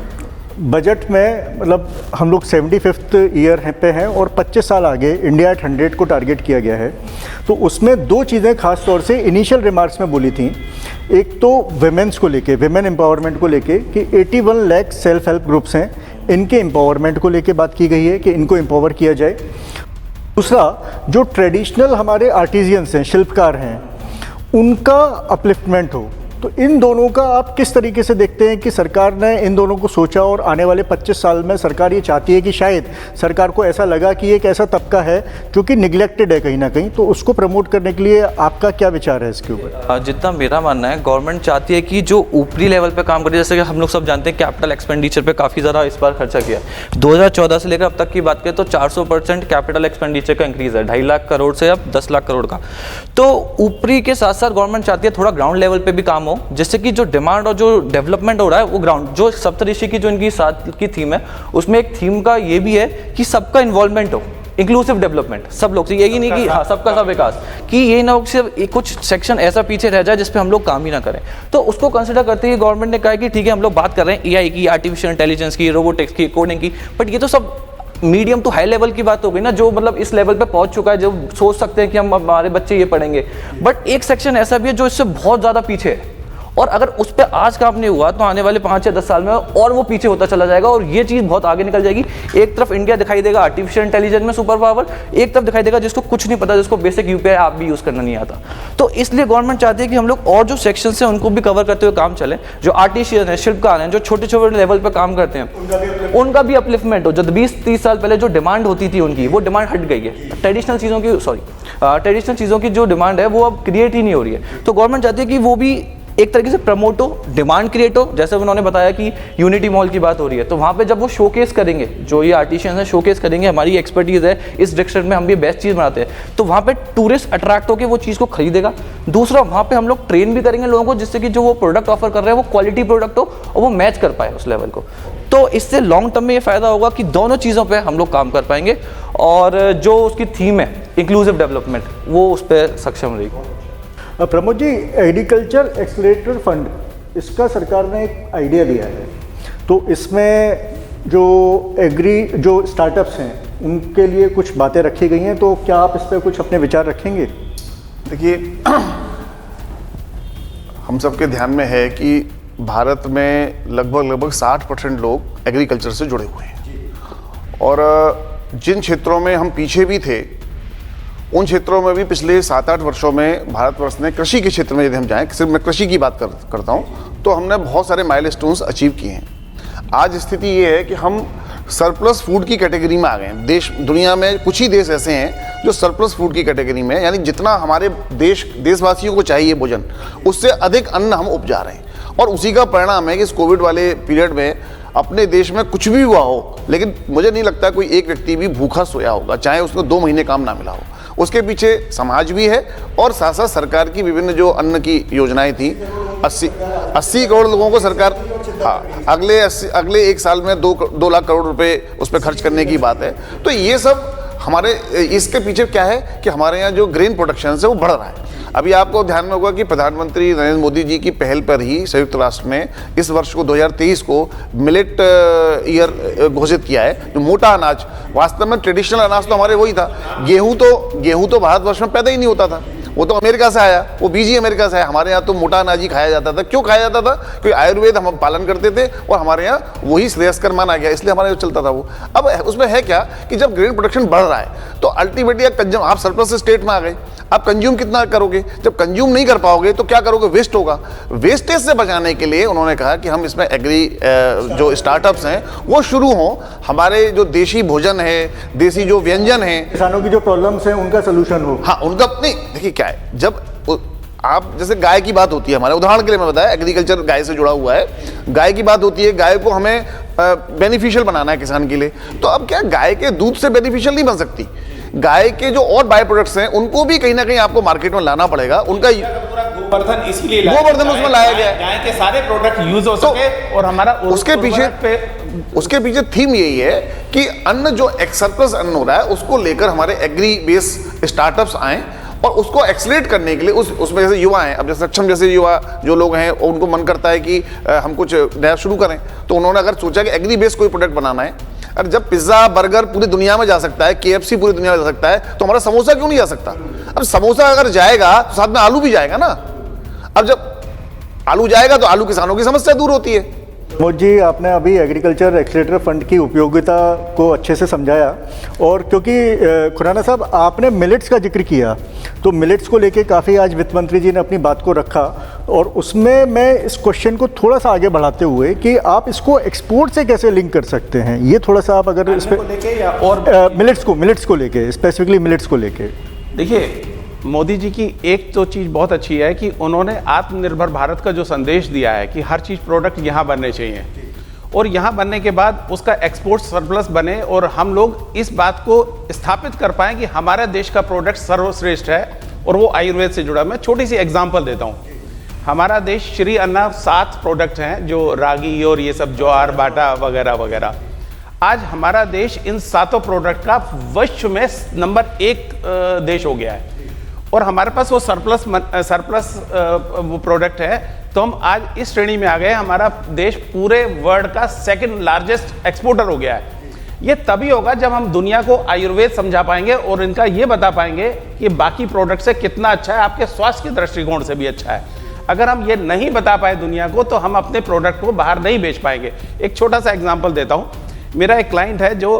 B: बजट में मतलब हम लोग 75th ईयर पे हैं और 25 साल आगे इंडिया एट 100 को टारगेट किया गया है। तो उसमें दो चीज़ें खास तौर से इनिशियल रिमार्क्स में बोली थी। एक तो विमेंस को लेके, विमेन एम्पावरमेंट को लेके कि 81 लाख सेल्फ हेल्प ग्रुप्स हैं, इनके एम्पावरमेंट को लेके बात की गई है कि इनको एम्पावर किया जाए। दूसरा, जो ट्रेडिशनल हमारे आर्टिजियंस हैं, शिल्पकार हैं, उनका अपलिफ्टमेंट हो। तो इन दोनों का आप किस तरीके से देखते हैं कि सरकार ने इन दोनों को सोचा और आने वाले 25 साल में सरकार ये चाहती है कि शायद सरकार को ऐसा लगा कि एक ऐसा तबका है जो कि निगलेक्टेड है कहीं ना कहीं, तो उसको प्रमोट करने के लिए आपका क्या विचार है इसके ऊपर?
F: जितना मेरा मानना है, गवर्नमेंट चाहती है कि जो ऊपरी लेवल पे काम करे, जैसे कि हम लोग सब जानते हैं कैपिटल एक्सपेंडिचर पे काफ़ी ज़्यादा इस बार खर्चा किया। 2014 से लेकर अब तक की बात करें तो 400% कैपिटल एक्सपेंडिचर का इंक्रीज़ है, 2.5 लाख करोड़ से अब 10 लाख करोड़ का। तो ऊपरी के साथ साथ गवर्नमेंट चाहती है थोड़ा ग्राउंड लेवल पे भी काम हो, जिससे कि जो डिमांड और जो डेवलपमेंट हो रहा है वो ग्राउंड, जो सप्तऋषि की जो इनकी साथ की थीम है, उसमें एक थीम का ये भी है कि सबका इन्वॉल्वमेंट हो, इंक्लूसिव डेवलपमेंट, सब लोग से, यही नहीं कि हाँ सबका सब विकास, कि ये ना हो सिर्फ कुछ सेक्शन ऐसा पीछे रह जाए जिसपे हम लोग काम ही ना करें। तो उसको कंसिडर करते हुए गवर्नमेंट ने कहा कि ठीक है, हम लोग बात कर रहे हैं एआई की, आर्टिफिशियल इंटेलिजेंस की, रोबोटिक्स की, कोडिंग की, बट ये तो सब मीडियम टू हाई लेवल की बात हो गई ना, जो मतलब इस लेवल पे पहुंच चुका है, जो सोच सकते हैं कि हम हमारे बच्चे ये पढ़ेंगे। बट एक सेक्शन ऐसा भी है जो इससे बहुत ज़्यादा पीछे है, और अगर उस पर आज काम नहीं हुआ तो आने वाले 5 या 10 साल में और वो पीछे होता चला जाएगा, और ये चीज़ बहुत आगे निकल जाएगी। एक तरफ इंडिया दिखाई देगा आर्टिफिशियल इंटेलिजेंस में सुपर पावर, एक तरफ दिखाई देगा जिसको कुछ नहीं पता, जिसको बेसिक यूपीआई आप भी यूज़ करना नहीं आता। तो इसलिए गवर्नमेंट चाहती है कि हम लोग और जो सेक्शंस हैं उनको भी कवर करते हुए काम चले, जो आर्टिशियन है, शिल्पकार हैं, जो छोटे छोटे लेवल पर काम करते हैं, उनका भी अपलिफ्टमेंट हो। जो 20-30 साल पहले जो डिमांड होती थी उनकी, वो डिमांड हट गई है। ट्रेडिशनल चीज़ों की जो डिमांड है वो अब क्रिएट ही नहीं हो रही है। तो गवर्नमेंट चाहती है कि वो भी एक तरीके से प्रमोट हो, डिमांड क्रिएट हो। जैसे उन्होंने बताया कि यूनिटी मॉल की बात हो रही है, तो वहाँ पे जब वो शोकेस करेंगे, जो ये आर्टिशियंस हैं शोकेस करेंगे हमारी एक्सपर्टीज़ है इस डायरेक्शन में, हम भी बेस्ट चीज़ बनाते हैं, तो वहाँ पे टूरिस्ट अट्रैक्ट होकर वो चीज़ को खरीदेगा। दूसरा, वहाँ पे हम लोग ट्रेन भी करेंगे लोगों को, जिससे कि जो वो प्रोडक्ट ऑफर कर रहे हैं वो क्वालिटी प्रोडक्ट हो और वो मैच कर पाए उस लेवल को। तो इससे लॉन्ग टर्म में ये फ़ायदा होगा कि दोनों चीज़ों पर हम लोग काम कर पाएंगे, और जो उसकी थीम है इंक्लूसिव डेवलपमेंट, वो उस पर सक्षम रहेगी।
B: Pramod ji, agriculture accelerator fund, इसका सरकार ने एक आइडिया दिया है, तो इसमें जो स्टार्टअप्स हैं उनके लिए कुछ बातें रखी गई हैं, तो क्या आप इस पर कुछ अपने विचार रखेंगे?
D: देखिए, हम सबके ध्यान में है कि भारत में लगभग 60% लोग एग्रीकल्चर से जुड़े हुए हैं, और जिन क्षेत्रों में हम पीछे भी थे उन क्षेत्रों में भी पिछले 7-8 वर्षों में भारतवर्ष ने कृषि के क्षेत्र में, यदि हम जाएं, सिर्फ मैं कृषि की बात करता हूं, तो हमने बहुत सारे माइलस्टोन्स अचीव किए हैं। आज स्थिति ये है कि हम सरप्लस फूड की कैटेगरी में आ गए हैं। दुनिया में कुछ ही देश ऐसे हैं जो सरप्लस फूड की कैटेगरी में, यानी जितना हमारे देशवासियों को चाहिए भोजन, उससे अधिक अन्न हम उपजा रहे हैं। और उसी का परिणाम है कि इस कोविड वाले पीरियड में अपने देश में कुछ भी हुआ हो, लेकिन मुझे नहीं लगता कोई एक व्यक्ति भी भूखा सोया होगा, चाहे उसको 2 महीने काम ना मिला हो। उसके पीछे समाज भी है, और साथ साथ सरकार की विभिन्न जो अन्न की योजनाएं थी, 80 करोड़ लोगों को सरकार, हाँ, अगले 1 साल में 2 लाख करोड़ रुपए उस पर खर्च करने की बात है। तो ये सब हमारे, इसके पीछे क्या है कि हमारे यहाँ जो ग्रेन प्रोडक्शन है वो बढ़ रहा है। अभी आपको ध्यान में होगा कि प्रधानमंत्री नरेंद्र मोदी जी की पहल पर ही संयुक्त राष्ट्र ने इस वर्ष को 2023 को मिलेट ईयर घोषित किया है। जो मोटा अनाज, वास्तव में ट्रेडिशनल अनाज तो हमारे वही था। गेहूं तो भारतवर्ष में पैदा ही नहीं होता था, वो तो अमेरिका से आया, वो बीज ही अमेरिका से आया। हमारे यहाँ तो मोटा अनाज ही खाया जाता था। क्यों खाया जाता था? क्योंकि आयुर्वेद हम पालन करते थे और हमारे यहाँ वही श्रेयस्कर माना गया, इसलिए हमारे यहाँ चलता था वो। अब उसमें है क्या कि जब ग्रेन प्रोडक्शन बढ़ रहा है तो अल्टीमेटली आप सरप्लस स्टेट में आ गए। आप कंज्यूम कितना करोगे? जब कंज्यूम नहीं कर पाओगे तो क्या करोगे? वेस्ट होगा। वेस्टेज से बचाने के लिए उन्होंने कहा कि हम इसमें जो स्टार्टअप्स हैं वो शुरू हों। हमारे जो देशी भोजन है, देसी जो व्यंजन है,
B: किसानों की जो प्रॉब्लम्स हैं उनका सोल्यूशन हो।
D: हाँ, उनका नहीं, देखिए क्या है, जब आप जैसे गाय की बात होती है, हमारे उदाहरण के लिए मैं बताया, एग्रीकल्चर गाय से जुड़ा हुआ है, गाय की बात होती है, गाय को हमें बेनिफिशियल बनाना है किसान के लिए। तो अब क्या, गाय के दूध से बेनिफिशियल नहीं बन सकती। गाय के जो और बाय प्रोडक्ट्स हैं उनको भी कहीं ना कहीं आपको मार्केट में लाना पड़ेगा। उनका
E: गोवर्धन इसीलिए
D: गोवर्धन उसमें लाया गया है,
E: गाय के सारे प्रोडक्ट यूज हो सके। और हमारा
D: उसके पीछे थीम यही है कि अन्न जो सरप्लस अन्न हो रहा है उसको लेकर हमारे एग्री बेस स्टार्टअप्स आए और उसको एक्सलेट करने के लिए उसमें जैसे युवा हैं, अब जैसे सक्षम जैसे युवा जो लोग हैं उनको मन करता है कि हम कुछ नया शुरू करें, तो उन्होंने अगर सोचा कि एग्री बेस्ड कोई प्रोडक्ट बनाना है, और जब पिज्जा बर्गर पूरी दुनिया में जा सकता है, KFC पूरी दुनिया में जा सकता है, तो हमारा समोसा क्यों नहीं जा सकता? अब समोसा अगर जाएगा तो साथ में आलू भी जाएगा ना। अब जब आलू जाएगा तो आलू किसानों की समस्या दूर होती है।
B: मोदी जी, आपने अभी एग्रीकल्चर एक्सीलरेटर फंड की उपयोगिता को अच्छे से समझाया, और क्योंकि खुराना साहब आपने मिलेट्स का जिक्र किया, तो मिलेट्स को लेके काफ़ी आज वित्त मंत्री जी ने अपनी बात को रखा, और उसमें मैं इस क्वेश्चन को थोड़ा सा आगे बढ़ाते हुए कि आप इसको एक्सपोर्ट से कैसे लिंक कर सकते हैं, ये थोड़ा सा आप अगर इस पर और मिलेट्स को लेके स्पेसिफिकली मिलेट्स को लेके।
E: देखिए, मोदी जी की एक तो चीज़ बहुत अच्छी है कि उन्होंने आत्मनिर्भर भारत का जो संदेश दिया है कि हर चीज़ प्रोडक्ट यहाँ बनने चाहिए, और यहाँ बनने के बाद उसका एक्सपोर्ट सरप्लस बने, और हम लोग इस बात को स्थापित कर पाएँ कि हमारे देश का प्रोडक्ट सर्वश्रेष्ठ है, और वो आयुर्वेद से जुड़ा। मैं छोटी सी एग्जांपल देता हूँ। हमारा देश श्री अन्ना 7 प्रोडक्ट हैं, जो रागी और ये सब ज्वार बाटा वगैरह वगैरह। आज हमारा देश इन 7 प्रोडक्ट का विश्व में नंबर 1 देश हो गया है, और हमारे पास वो सरप्लस वो प्रोडक्ट है, तो हम आज इस श्रेणी में आ गए। हमारा देश पूरे वर्ल्ड का 2nd लार्जेस्ट एक्सपोर्टर हो गया है। ये तभी होगा जब हम दुनिया को आयुर्वेद समझा पाएंगे और इनका ये बता पाएंगे कि बाकी प्रोडक्ट से कितना अच्छा है, आपके स्वास्थ्य के दृष्टिकोण से भी अच्छा है। अगर हम ये नहीं बता पाए दुनिया को, तो हम अपने प्रोडक्ट को बाहर नहीं बेच पाएंगे। एक छोटा सा एग्जाम्पल देता हूँ। मेरा एक क्लाइंट है जो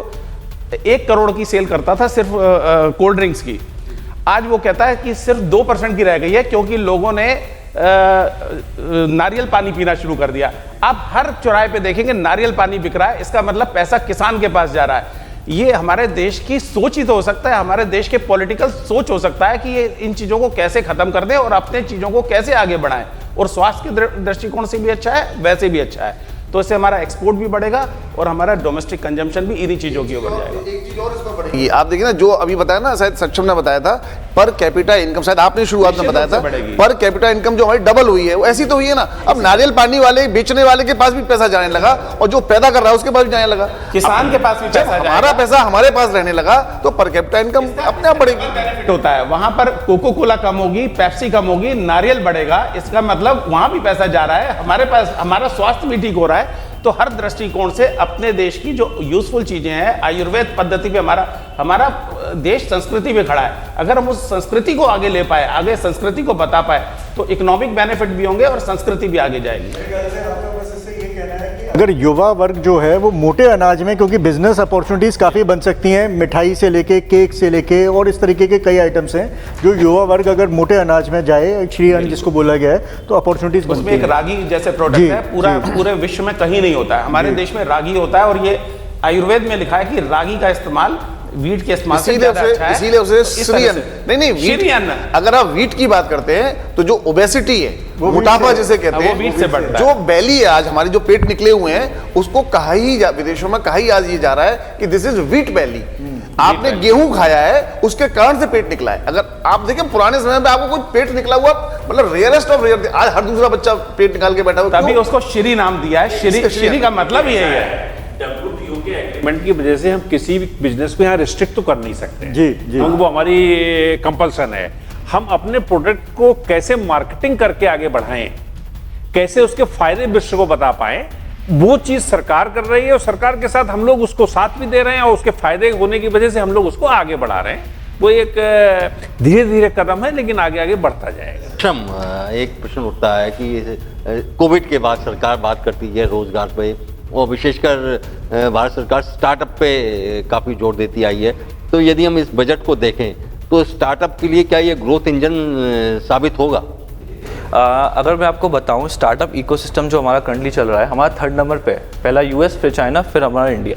E: 1 करोड़ की सेल करता था सिर्फ कोल्ड ड्रिंक्स की। आज वो कहता है कि सिर्फ 2% की रह गई है, क्योंकि लोगों ने नारियल पानी पीना शुरू कर दिया। आप हर चौराहे पे देखेंगे नारियल पानी बिक रहा है, इसका मतलब पैसा किसान के पास जा रहा है। ये हमारे देश की सोच ही तो हो सकता है, हमारे देश के पॉलिटिकल सोच हो सकता है कि ये इन चीज़ों को कैसे खत्म कर दें और अपने चीज़ों को कैसे आगे बढ़ाएं, और स्वास्थ्य के दृष्टिकोण से भी अच्छा है, वैसे भी अच्छा है। तो इससे हमारा एक्सपोर्ट भी बढ़ेगा और हमारा डोमेस्टिक कंजम्पशन भी इन्हीं चीज़ों की ओर जाएगा।
D: एक चीज और इसमें बढ़ेगी, आप देखिए ना, जो अभी बताया ना, शायद सक्षम ने बताया था, पर कैपिटा इनकम, शायद आपने शुरुआत में बताया था, पर कैपिटा इनकम जो हमारी डबल हुई है, वो ऐसी तो हुई है ना। अब नारियल पानी वाले बेचने वाले के पास भी पैसा जाने लगा, और जो पैदा कर रहा है उसके पास भी जाने लगा,
E: किसान के पास भी पैसा,
D: हमारा पैसा हमारे पास रहने लगा, तो पर कैपिटा इनकम अपने आप बढ़ेगी।
E: होता है वहां पर कोको कोला कम होगी, पेप्सी कम होगी, नारियल बढ़ेगा, इसका मतलब वहां भी पैसा जा रहा है, हमारे पास हमारा स्वास्थ्य भी ठीक हो रहा है। तो हर दृष्टिकोण से अपने देश की जो यूजफुल चीजें हैं, आयुर्वेद पद्धति पे हमारा देश संस्कृति पे खड़ा है। अगर हम उस संस्कृति को आगे ले पाए, आगे संस्कृति को बता पाए, तो इकोनॉमिक बेनिफिट भी होंगे और संस्कृति भी आगे जाएगी।
B: अगर युवा वर्ग जो है वो मोटे अनाज में, क्योंकि बिजनेस अपॉर्चुनिटीज़ काफ़ी बन सकती हैं, मिठाई से लेके केक से लेके और इस तरीके के कई आइटम्स हैं, जो युवा वर्ग अगर मोटे अनाज में जाए, श्री अन्न जिसको बोला गया है, तो अपॉर्चुनिटीज़ बनती
E: उसमें
B: हैं।
E: एक रागी जैसे प्रोडक्ट है, पूरे विश्व में कहीं नहीं होता है, हमारे देश में रागी होता है, और ये आयुर्वेद में लिखा है कि रागी का इस्तेमाल वीट के इस्तेमाल से ज्यादा अच्छा है।
D: इसीलिए उसे श्री अन्न, नहीं वीट अन्न। अगर आप वीट की बात करते हैं तो जो ओबेसिटी है, वो मोटापा जिसे कहते हैं,
E: वो वीट से बढ़ता है।
D: जो बेली है आज हमारी, जो पेट निकले हुए हैं, उसको कहा ही विदेशों में कहा ही आज ये जा रहा है कि दिस इज वीट बेली। आपने गेहूं खाया है, उसके कारण से पेट निकला है। अगर आप देखें पुराने समय में आपको कोई पेट निकला हुआ, मतलब रेयरेस्ट ऑफ रेयर, आज हर दूसरा बच्चा पेट निकाल के बैठा हुआ,
E: तभी उसको श्री नाम दिया है। श्री का मतलब यही है।
C: WTO के एग्रीमेंट की वजह से हम किसी भी बिजनेस को यहाँ रिस्ट्रिक्ट तो कर नहीं सकते,
B: जी।
C: क्योंकि वो हमारी कंपल्सन है। हम अपने प्रोडक्ट को कैसे मार्केटिंग करके आगे बढ़ाएं, कैसे उसके फायदे विश्व को बता पाएं, वो चीज सरकार कर रही है, और सरकार के साथ हम लोग उसको साथ भी दे रहे हैं, और उसके फायदे होने की वजह से हम लोग उसको आगे बढ़ा रहे हैं। वो एक धीरे धीरे कदम है, लेकिन आगे आगे बढ़ता जाएगा।
A: एक प्रश्न उठता है कि कोविड के बाद सरकार बात करती है रोजगार पे, और विशेषकर भारत सरकार स्टार्टअप पे काफ़ी जोर देती आई है। तो यदि हम इस बजट को देखें तो स्टार्टअप के लिए क्या ये ग्रोथ इंजन साबित होगा?
F: अगर मैं आपको बताऊं, स्टार्टअप इकोसिस्टम जो हमारा करंटली चल रहा है, हमारा 3rd नंबर पे है, पहला US, फिर चाइना, फिर हमारा इंडिया।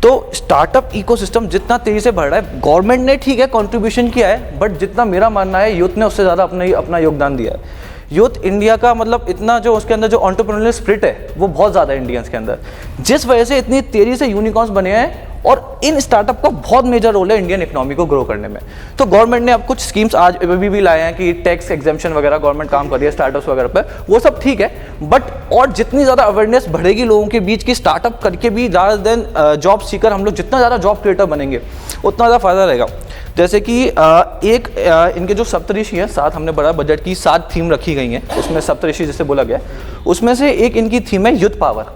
F: तो स्टार्टअप इकोसिस्टम जितना तेजी से बढ़ रहा है, गवर्नमेंट ने ठीक है कंट्रीब्यूशन किया है, बट जितना मेरा मानना है यूथ ने उससे ज़्यादा अपना योगदान दिया है। यूथ इंडिया का मतलब इतना जो उसके अंदर जो एंटरप्रेन्योरियल स्पिरिट है वो बहुत ज़्यादा है इंडियंस के अंदर, जिस वजह से इतनी तेज़ी से यूनिकॉर्न्स बने हैं, और इन स्टार्टअप का बहुत मेजर रोल है इंडियन इकोनॉमी को ग्रो करने में। तो गवर्नमेंट ने अब कुछ स्कीम्स आज अभी भी लाए हैं कि टैक्स एग्जेम्पशन वगैरह गवर्नमेंट काम कर रही है स्टार्टअप्स वगैरह पर, वो सब ठीक है, बट और जितनी ज़्यादा अवेयरनेस बढ़ेगी लोगों के बीच की स्टार्टअप करके भी, ज़्यादा देन जॉब सीकर हम लोग जितना ज़्यादा जॉब क्रिएटर बनेंगे उतना ज़्यादा फायदा रहेगा। जैसे कि इनके जो सप्तऋषि हैं, 7 हमने बड़ा बजट की 7 थीम रखी गई हैं, उसमें सप्तऋषि जिसे बोला गया है, उसमें से एक इनकी थीम है यूथ पावर।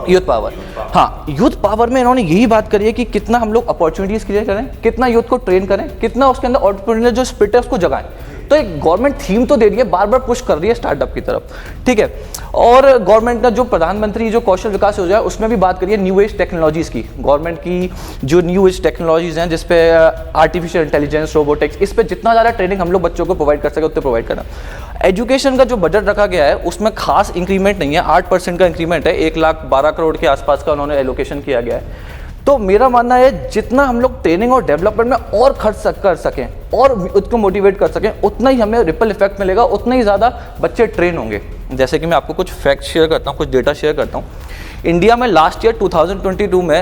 F: यूथ पावर, हाँ, यूथ पावर में इन्होंने यही बात करी है कि कितना हम लोग अपॉर्चुनिटीज क्रिएट करें, कितना यूथ को ट्रेन करें, कितना उसके अंदर एंटरप्रेन्योर जो स्पिरिट है उसको जगाएं। तो एक गवर्नमेंट थीम तो दे रही है, बार बार पुश कर रही है स्टार्टअप की तरफ, ठीक है। और गवर्नमेंट का जो प्रधानमंत्री जो कौशल विकास योजना है उसमें भी बात करी है न्यू एज टेक्नोलॉजीज की। गवर्नमेंट की जो न्यू एज टेक्नोलॉजीज हैं, जिसपे आर्टिफिशियल इंटेलिजेंस, रोबोटिक्स, इस पे जितना ज़्यादा ट्रेनिंग हम लोग बच्चों को प्रोवाइड कर सके उतने प्रोवाइड करना। एजुकेशन का जो बजट रखा गया है उसमें खास इंक्रीमेंट नहीं है, 8% का इंक्रीमेंट है, 1,12 करोड़ के आसपास का उन्होंने एलोकेशन किया गया है। तो मेरा मानना है जितना हम लोग ट्रेनिंग और डेवलपमेंट में और खर्च कर सकें और उसको मोटिवेट कर सकें, उतना ही हमें रिपल इफेक्ट मिलेगा, उतना ही ज़्यादा बच्चे ट्रेन होंगे। जैसे कि मैं आपको कुछ फैक्ट शेयर करता हूँ, कुछ डेटा शेयर करता हूँ। इंडिया में लास्ट ईयर 2022 में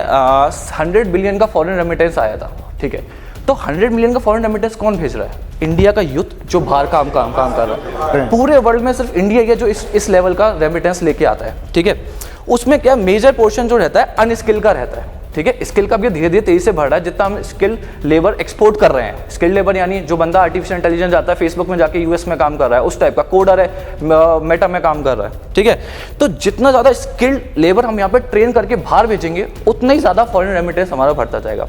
F: 100 बिलियन का फॉरेन रेमिटेंस आया था, ठीक है। तो 100 मिलियन का फॉरेन रेमिटेंस कौन भेज रहा है? इंडिया का यूथ जो बाहर काम कर रहा है। पूरे वर्ल्ड में सिर्फ इंडिया ही है जो इस लेवल का रेमिटेंस लेके आता है, ठीक है। उसमें क्या मेजर पोर्शन जो रहता है अनस्किल का रहता है, ठीक है। स्किल का भी धीरे धीरे तेजी से बढ़ रहा है, जितना हम स्किल लेबर एक्सपोर्ट कर रहे हैं। स्किल लेबर यानी जो बंदा आर्टिफिशियल इंटेलिजेंस जाता है, फेसबुक में जाके यूएस में काम कर रहा है, उस टाइप का कोडर है, मेटा में काम कर रहा है, ठीक है। तो जितना ज़्यादा स्किल्ड लेबर हम यहाँ पे ट्रेन करके बाहर भेजेंगे, उतना ही ज़्यादा फॉरेन रेमिटेंस हमारा बढ़ता जाएगा।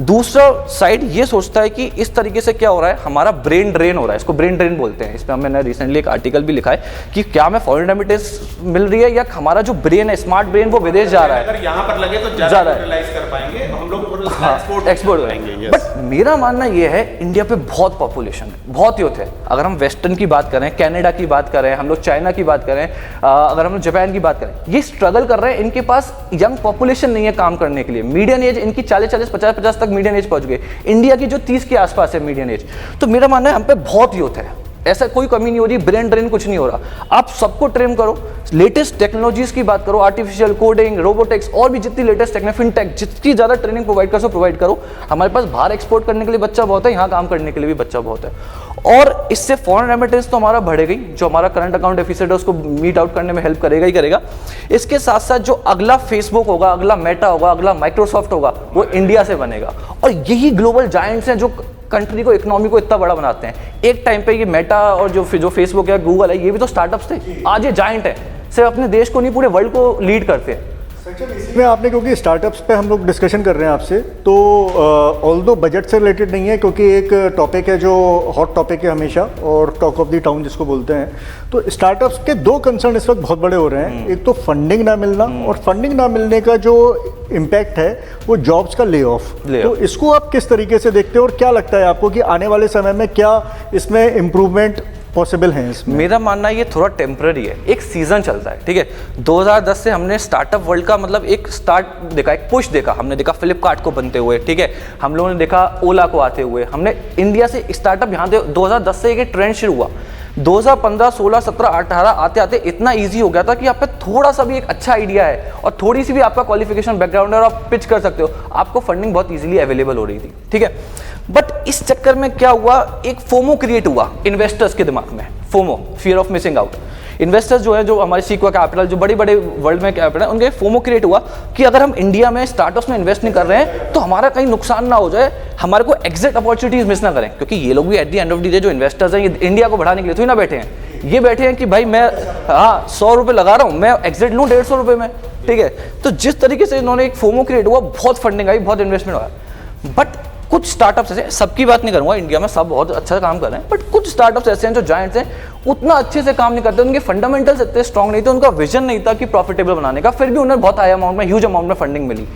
F: दूसरा साइड ये सोचता है कि इस तरीके से क्या हो रहा है, हमारा ब्रेन ड्रेन हो रहा है, इसको ब्रेन ड्रेन बोलते हैं। इस पर मैंने रिसेंटली एक आर्टिकल भी लिखा है कि क्या हमें फॉरेन रेमिटेंस मिल रही है या हमारा जो ब्रेन है, स्मार्ट ब्रेन, वो विदेश जा रहा है।
E: अगर यहाँ पर लगे तो ज़्यादा यूटिलाइज कर पाएंगे, हम लोग
F: एक्सपोर्ट करेंगे। बट मेरा मानना ये है, इंडिया पे बहुत पॉपुलेशन है, बहुत यूथ है। अगर हम वेस्टर्न की बात करें, कनाडा की बात करें, हम लोग चाइना की बात करें, अगर हम लोग जापान की बात करें, ये स्ट्रगल कर रहे हैं, इनके पास यंग पॉपुलेशन नहीं है काम करने के लिए। मीडियन एज इनकी 40-40, 50-50 तक मीडियन एज पहुंच गई। इंडिया की जो 30 के आसपास है मीडियन एज। तो मेरा मानना है हम पे बहुत यूथ है, ऐसा कोई कमी नहीं हो रही, ब्रेन ड्रेन कुछ नहीं हो रहा। आप सबको ट्रेन करो, लेटेस्ट टेक्नोलॉजीज की बात करो, आर्टिफिशियल कोडिंग, रोबोटिक्स, और भी जितनी लेटेस्ट टेक्नोलॉजी, फिनटेक, जितनी ज़्यादा ट्रेनिंग प्रोवाइड कर सो प्रोवाइड करो। हमारे पास बाहर एक्सपोर्ट करने के लिए बच्चा बहुत है, यहाँ काम करने के लिए भी बच्चा बहुत है। और इससे फॉरेन रेमिटेंस तो हमारा बढ़ेगा ही, जो हमारा करंट अकाउंट डेफिसिट है उसको मीट आउट करने में हेल्प करेगा ही करेगा। इसके साथ साथ जो अगला फेसबुक होगा, अगला मेटा होगा, अगला माइक्रोसॉफ्ट होगा, वो इंडिया से बनेगा। और यही ग्लोबल जायंट्स हैं जो कंट्री को, इकोनॉमी को इतना बड़ा बनाते हैं। एक टाइम पे ये मेटा और जो फेसबुक है, गूगल है, ये भी तो स्टार्टअप्स थे, आज ये जायंट है, सिर्फ अपने देश को नहीं पूरे वर्ल्ड को लीड करते हैं।
B: इसमें आपने, क्योंकि स्टार्टअप्स पे हम लोग डिस्कशन कर रहे हैं आपसे, तो ऑल्दो बजट से रिलेटेड नहीं है, क्योंकि एक टॉपिक है जो हॉट टॉपिक है हमेशा, और टॉक ऑफ द टाउन जिसको बोलते हैं। तो स्टार्टअप्स के 2 कंसर्न इस वक्त बहुत बड़े हो रहे हैं। एक तो फंडिंग ना मिलना, और फंडिंग ना मिलने का जो इम्पैक्ट है वो जॉब्स का ले ऑफ। तो इसको आप किस तरीके से देखते हो, और क्या लगता है आपको कि आने वाले समय में क्या इसमें इम्प्रूवमेंट पॉसिबल है इसमें?
F: मेरा मानना है ये थोड़ा टेम्पररी है, एक सीजन चलता है, ठीक है। 2010 से हमने स्टार्टअप वर्ल्ड का मतलब एक स्टार्ट देखा, एक पुश देखा, हमने देखा फ्लिपकार्ट को बनते हुए, ठीक है। हम लोगों ने देखा ओला को आते हुए, हमने इंडिया से स्टार्टअप यहाँ 2010 से एक ट्रेंड शुरू हुआ। 2015, 16, 17, 18 आते आते इतना इजी हो गया था कि आप पे थोड़ा सा भी एक अच्छा आइडिया है और थोड़ी सी भी आपका क्वालिफिकेशन बैकग्राउंड है और आप पिच कर सकते हो, आपको फंडिंग बहुत इजीली अवेलेबल हो रही थी, ठीक है। बट इस चक्कर में क्या हुआ, एक फोमो क्रिएट हुआ इन्वेस्टर्स के दिमाग में, FOMO, fear of missing out. Investors जो है, जो हमारे सीक्वा कैपिटल, जो बड़ी बड़े वर्ल्ड में कैपिटल है, उनके फोमो क्रिएट हुआ कि अगर हम इंडिया में स्टार्टअप्स में इन्वेस्ट नहीं कर रहे हैं तो हमारा कहीं नुकसान ना हो जाए, हमारे को एग्जिट अपॉर्चुनिटीज मिस ना करें। क्योंकि ये लोग भी at the end of the day जो इन्वेस्टर्स हैं, ये इंडिया को बढ़ाने के लिए थोड़ी ना बैठे हैं, ये बैठे हैं कि भाई मैं 100 रुपये लगा रहा हूँ, मैं एग्जिट लूँ 150 रुपये में, ठीक है। तो जिस तरीके से इन्होंने एक फोमो क्रिएट हुआ, बहुत फंडिंग आई, बहुत इन्वेस्टमेंट हुआ। बट कुछ स्टार्टअप्स ऐसे, सबकी बात नहीं करूंगा, इंडिया में सब बहुत अच्छा काम कर रहे हैं, बट कुछ स्टार्टअप्स ऐसे हैं जो जायंट्स हैं, उतना अच्छे से काम नहीं करते, उनके फंडामेंटल्स इतने स्ट्रांग नहीं थे, उनका विजन नहीं था कि प्रॉफिटेबल बनाने का, फिर भी उन्हें बहुत हाई अमाउंट में, ह्यूज अमाउंट में फंडिंग मिली।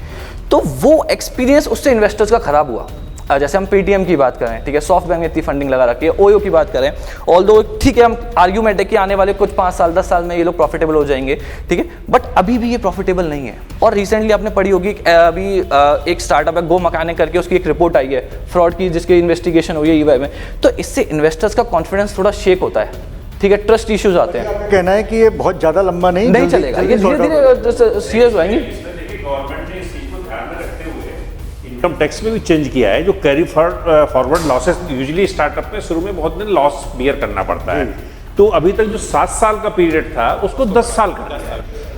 F: तो वो एक्सपीरियंस उससे इन्वेस्टर्स का खराब हुआ। जैसे हम पेटीएम की बात करें, ठीक है, सॉफ्ट बैंक में इतनी फंडिंग लगा रखी है, ओयो की बात करें, ऑल्दो ठीक है, हम आर्ग्यूमेंट है कि आने वाले कुछ 5 साल 10 साल में ये लोग प्रॉफिटेबल हो जाएंगे, ठीक है, बट अभी भी ये प्रॉफिटेबल नहीं है। और रिसेंटली आपने पढ़ी होगी, अभी एक स्टार्टअप है गो मैकेनिक करके, उसकी एक रिपोर्ट आई है फ्रॉड की, जिसकी इन्वेस्टिगेशन हुई है ईवाई में। तो इससे इन्वेस्टर्स का कॉन्फिडेंस थोड़ा शेक होता है, ठीक है, ट्रस्ट इश्यूज आते हैं।
B: कहना है कि ये बहुत ज़्यादा लंबा नहीं
F: चलेगा, ये धीरे धीरे सीरियस हो जाएंगे।
C: गवर्नमेंट ने इस चीज को ध्यान में रखते हुए इनकम टैक्स में भी चेंज किया है, जो carry forward losses, usually startup में शुरू में बहुत दिन लॉस बियर करना पड़ता है, तो अभी तक जो 7 साल का पीरियड था उसको 10 साल कर दिया।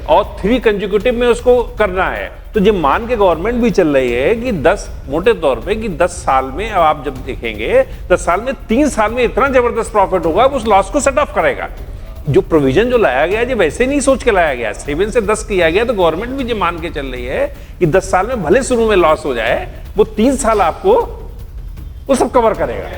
C: और 3 कंसेक्यूटिव में उसको करना है। तो ये मान के गवर्नमेंट भी चल रही है कि 10 मोटे तौर पे कि 10 साल में, अब आप जब देखेंगे 10 साल में 3 साल में इतना जबरदस्त प्रॉफिट होगा, उस लॉस को सेट ऑफ करेगा। जो प्रोविजन जो लाया गया है, वैसे नहीं सोच के लाया गया, 7 से 10 किया गया, तो गवर्नमेंट भी ये मान के चल रही है कि 10 साल में भले शुरू में लॉस हो जाए, वो 3 साल आपको वो सब कवर करेगा।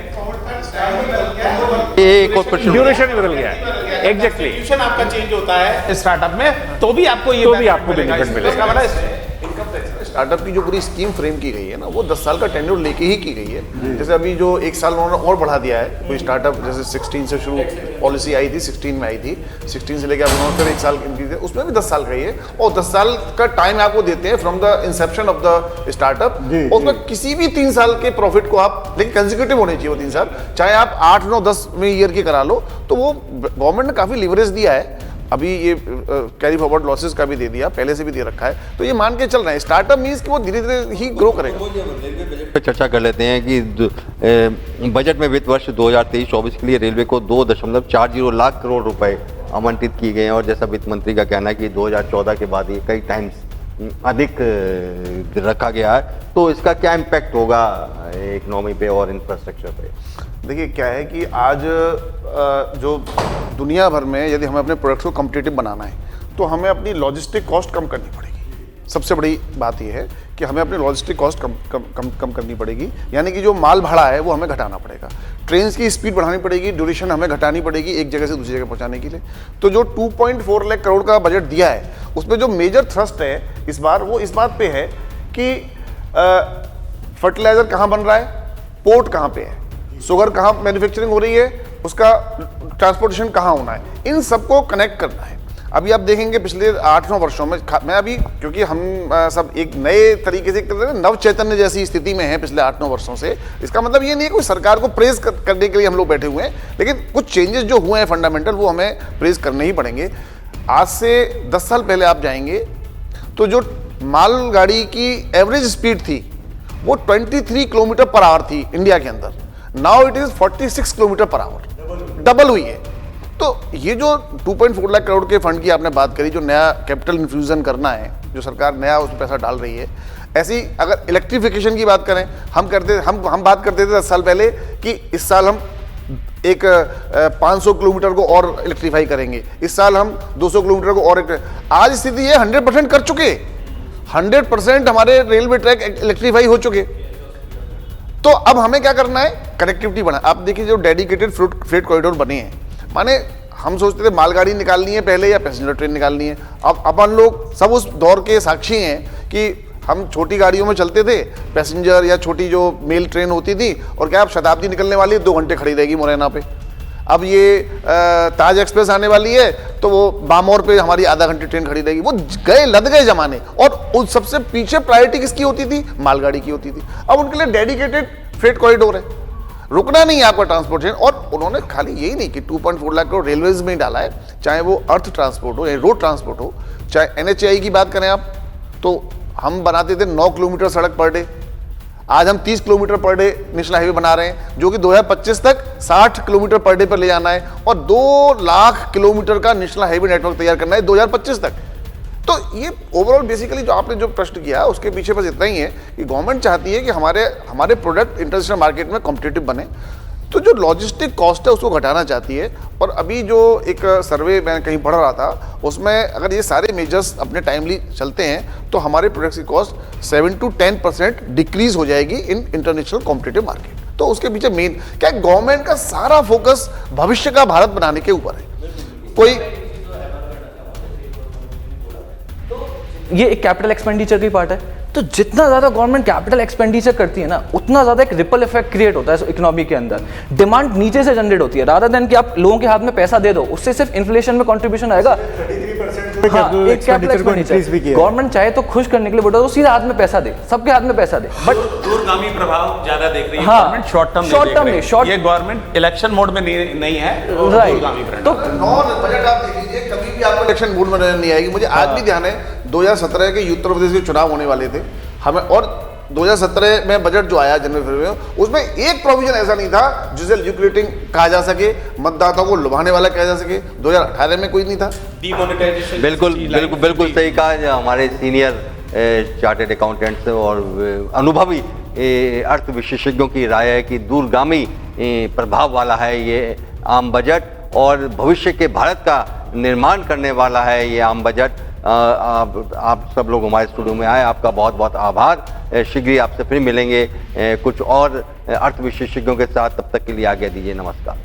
A: एक और प्रश्न,
C: ड्यूरेशन ही बदल गया है। एग्जैक्टली,
E: आपका चेंज होता है स्टार्टअप में, तो भी आपको बेनिफिट मिलेगा।
D: स्टार्टअप की जो पूरी स्कीम फ्रेम की गई है ना, वो 10 साल का टेन्योर लेके ही की गई है। जैसे अभी जो 1 साल उन्होंने और बढ़ा दिया है, कोई स्टार्टअप जैसे 16 से शुरू पॉलिसी आई थी, 16 में आई थी, 16 से लेकर उन्होंने फिर 1 साल इंक्रीज, उसमें भी 10 साल का ही है। और 10 साल का टाइम आपको देते हैं from the Inception of the startup, और उसमें किसी भी 3 साल के प्रॉफिट को आप, लेकिन कंसेक्यूटिव होने चाहिए वो 3 साल, चाहे आप 8, 9, 10 में ईयर के करा लो, तो वो गवर्नमेंट ने काफी लिवरेज दिया है। अभी ये कैरी फॉरवर्ड लॉसेस का भी दे दिया, पहले से भी दे रखा है, तो ये मान के चल रहे हैं स्टार्टअप मींस कि वो धीरे धीरे ही ग्रो करेगा।
A: पे चर्चा कर लेते हैं कि बजट में वित्त वर्ष 2023-24 के लिए रेलवे को 2.40 लाख करोड़ रुपए आवंटित किए गए हैं, और जैसा वित्त मंत्री का कहना है कि 2014 के बाद ये कई टाइम्स अधिक रखा गया है, तो इसका क्या इम्पैक्ट होगा इकोनॉमी पे और इंफ्रास्ट्रक्चर पे?
D: देखिए क्या है कि आज जो दुनिया भर में यदि हमें अपने प्रोडक्ट्स को कम्पिटिटिव बनाना है, तो हमें अपनी लॉजिस्टिक कॉस्ट कम करनी पड़ेगी। सबसे बड़ी बात यह है कि हमें अपनी लॉजिस्टिक कॉस्ट कम करनी पड़ेगी, यानी कि जो माल भाड़ा है वो हमें घटाना पड़ेगा, ट्रेन की स्पीड बढ़ानी पड़ेगी, ड्यूरेशन हमें घटानी पड़ेगी एक जगह से दूसरी जगह पहुंचाने के लिए। तो जो 2.4 लाख करोड़ का बजट दिया है, उसमें जो मेजर थ्रस्ट है इस बार, वो इस बात पे है कि फर्टिलाइजर कहाँ बन रहा है, पोर्ट कहाँ पे है, शुगर कहाँ मैन्युफैक्चरिंग हो रही है, उसका ट्रांसपोर्टेशन कहाँ होना है, इन सबको कनेक्ट करना है। अभी आप देखेंगे पिछले 8-9 वर्षों में, मैं अभी क्योंकि हम सब एक नए तरीके से कर रहे हैं, नव चैतन्य जैसी स्थिति में है पिछले 8-9 वर्षों से। इसका मतलब ये नहीं है कोई सरकार को प्रेज करने के लिए हम लोग बैठे हुए हैं, लेकिन कुछ चेंजेस जो हुए हैं फंडामेंटल, वो हमें प्रेज करने ही पड़ेंगे। आज से 10 साल पहले आप जाएंगे तो जो मालगाड़ी की एवरेज स्पीड थी वो 23 किलोमीटर पर आवर थी इंडिया के अंदर, now it is 46 kilometre per hour, double हुई है। तो ये जो 2.4 लाख करोड़ के फंड की आपने बात करी, जो नया कैपिटल इन्फ्यूजन करना है, जो सरकार नया उसमें पैसा डाल रही है, ऐसी अगर इलेक्ट्रिफिकेशन की बात करें, हम बात करते थे 10 साल पहले कि इस साल हम एक 500 किलोमीटर को और इलेक्ट्रीफाई करेंगे, इस साल हम 200 किलोमीटर को और। आज स्थिति है 100% कर चुके, 100% हमारे रेलवे ट्रैक इलेक्ट्रीफाई हो चुके। तो अब हमें क्या करना है, कनेक्टिविटी बना। आप देखिए जो डेडिकेटेड फ्रेट कॉरिडोर बने हैं, माने हम सोचते थे मालगाड़ी निकालनी है पहले या पैसेंजर ट्रेन निकालनी है, अब अपन लोग सब उस दौर के साक्षी हैं कि हम छोटी गाड़ियों में चलते थे, पैसेंजर या छोटी जो मेल ट्रेन होती थी, और क्या अब शताब्दी निकलने वाली है 2 घंटे खड़ी रहेगी मुरैना पे। अब ये ताज एक्सप्रेस आने वाली है तो वो बामौर पे हमारी आधा घंटे ट्रेन खड़ी रहेगी। वो गए लद गए जमाने, और उस सबसे पीछे प्रायोरिटी किसकी होती थी, मालगाड़ी की होती थी। अब उनके लिए डेडिकेटेड फ्रेट कॉरिडोर है, रुकना नहीं है आपका ट्रांसपोर्टेशन। और उन्होंने खाली यही नहीं कि 2.4 लाख करोड़ रेलवेज में डाला है, चाहे वो अर्थ ट्रांसपोर्ट हो या रोड ट्रांसपोर्ट हो, चाहे NHAI की बात करें आप, तो हम बनाते थे 9 किलोमीटर सड़क पर डे, आज हम 30 kilometre per day national highway बना रहे हैं, जो कि 2025 तक 60 किलोमीटर पर डे पर ले जाना है, और 2 लाख किलोमीटर का नेशनल हाईवे नेटवर्क तैयार करना है 2025 तक। तो ये ओवरऑल बेसिकली जो आपने जो प्रश्न किया उसके पीछे बस इतना ही है कि गवर्नमेंट चाहती है कि हमारे प्रोडक्ट इंटरनेशनल मार्केट में कॉम्पिटिटिव बने, तो जो लॉजिस्टिक कॉस्ट है उसको घटाना चाहती है। और अभी जो एक सर्वे मैं कहीं पढ़ रहा था, उसमें अगर ये सारे मेजर्स अपने टाइमली चलते हैं तो हमारे प्रोडक्ट्स की कॉस्ट 7 to 10% डिक्रीज हो जाएगी इन इंटरनेशनल कॉम्पिटिटिव मार्केट। तो उसके पीछे मेन क्या, गवर्नमेंट का सारा फोकस भविष्य का भारत बनाने के ऊपर है। कोई
F: ये एक कैपिटल एक्सपेंडिचर की पार्ट है, तो जितना ज़्यादा गवर्नमेंट कैपिटल एक्सपेंडिचर करती है ना, उतना ज़्यादा एक रिपल इफेक्ट क्रिएट होता है इकोनॉमी के अंदर। डिमांड नीचे से जनरेट होती है, रादर देन कि आप लोगों के हाथ में पैसा दे दो, उससे सिर्फ इन्फ्लेशन में कंट्रीब्यूशन आएगा। हाँ, एक कैपिटल एक्सपेंडिचर गवर्नमेंट चाहे तो खुश करने के लिए बोलता है, तो सीधा हाथ में पैसा दे, सबके हाथ में पैसा दे, बट
E: दूरगामी प्रभाव ज्यादा देख रही है
F: हाँ,
E: गवर्नमेंट, शॉर्ट टर्म नहीं, ये गवर्नमेंट इलेक्शन मोड में नहीं है,
F: राइट। तो
D: बजट आप देख लीजिए, कभी भी आपको इलेक्शन मूड में नहीं आएगी। मुझे आज भी ध्यान है 2017 के उत्तर प्रदेश के चुनाव होने वाले थे, हमें और 2017 में बजट जो आया जनवरी फरवरी में, उसमें एक प्रोविजन ऐसा नहीं था जिसे ल्यूक्रेटिंग कहा जा सके, मतदाताओं को लुभाने वाला कहा जा सके। 2018 में कोई नहीं था।
E: डिमोनेटाइजेशन
A: बिल्कुल सही कहा। हमारे सीनियर चार्टर्ड अकाउंटेंट्स और अनुभवी अर्थ विशेषज्ञों की राय है कि दूरगामी प्रभाव वाला है ये आम बजट और भविष्य के भारत का निर्माण करने वाला है ये आम बजट। आप सब लोग हमारे स्टूडियो में आए, आपका बहुत बहुत आभार। शीघ्र ही आपसे फिर मिलेंगे कुछ और अर्थ विशेषज्ञों के साथ। तब तक के लिए आज्ञा दीजिए, नमस्कार।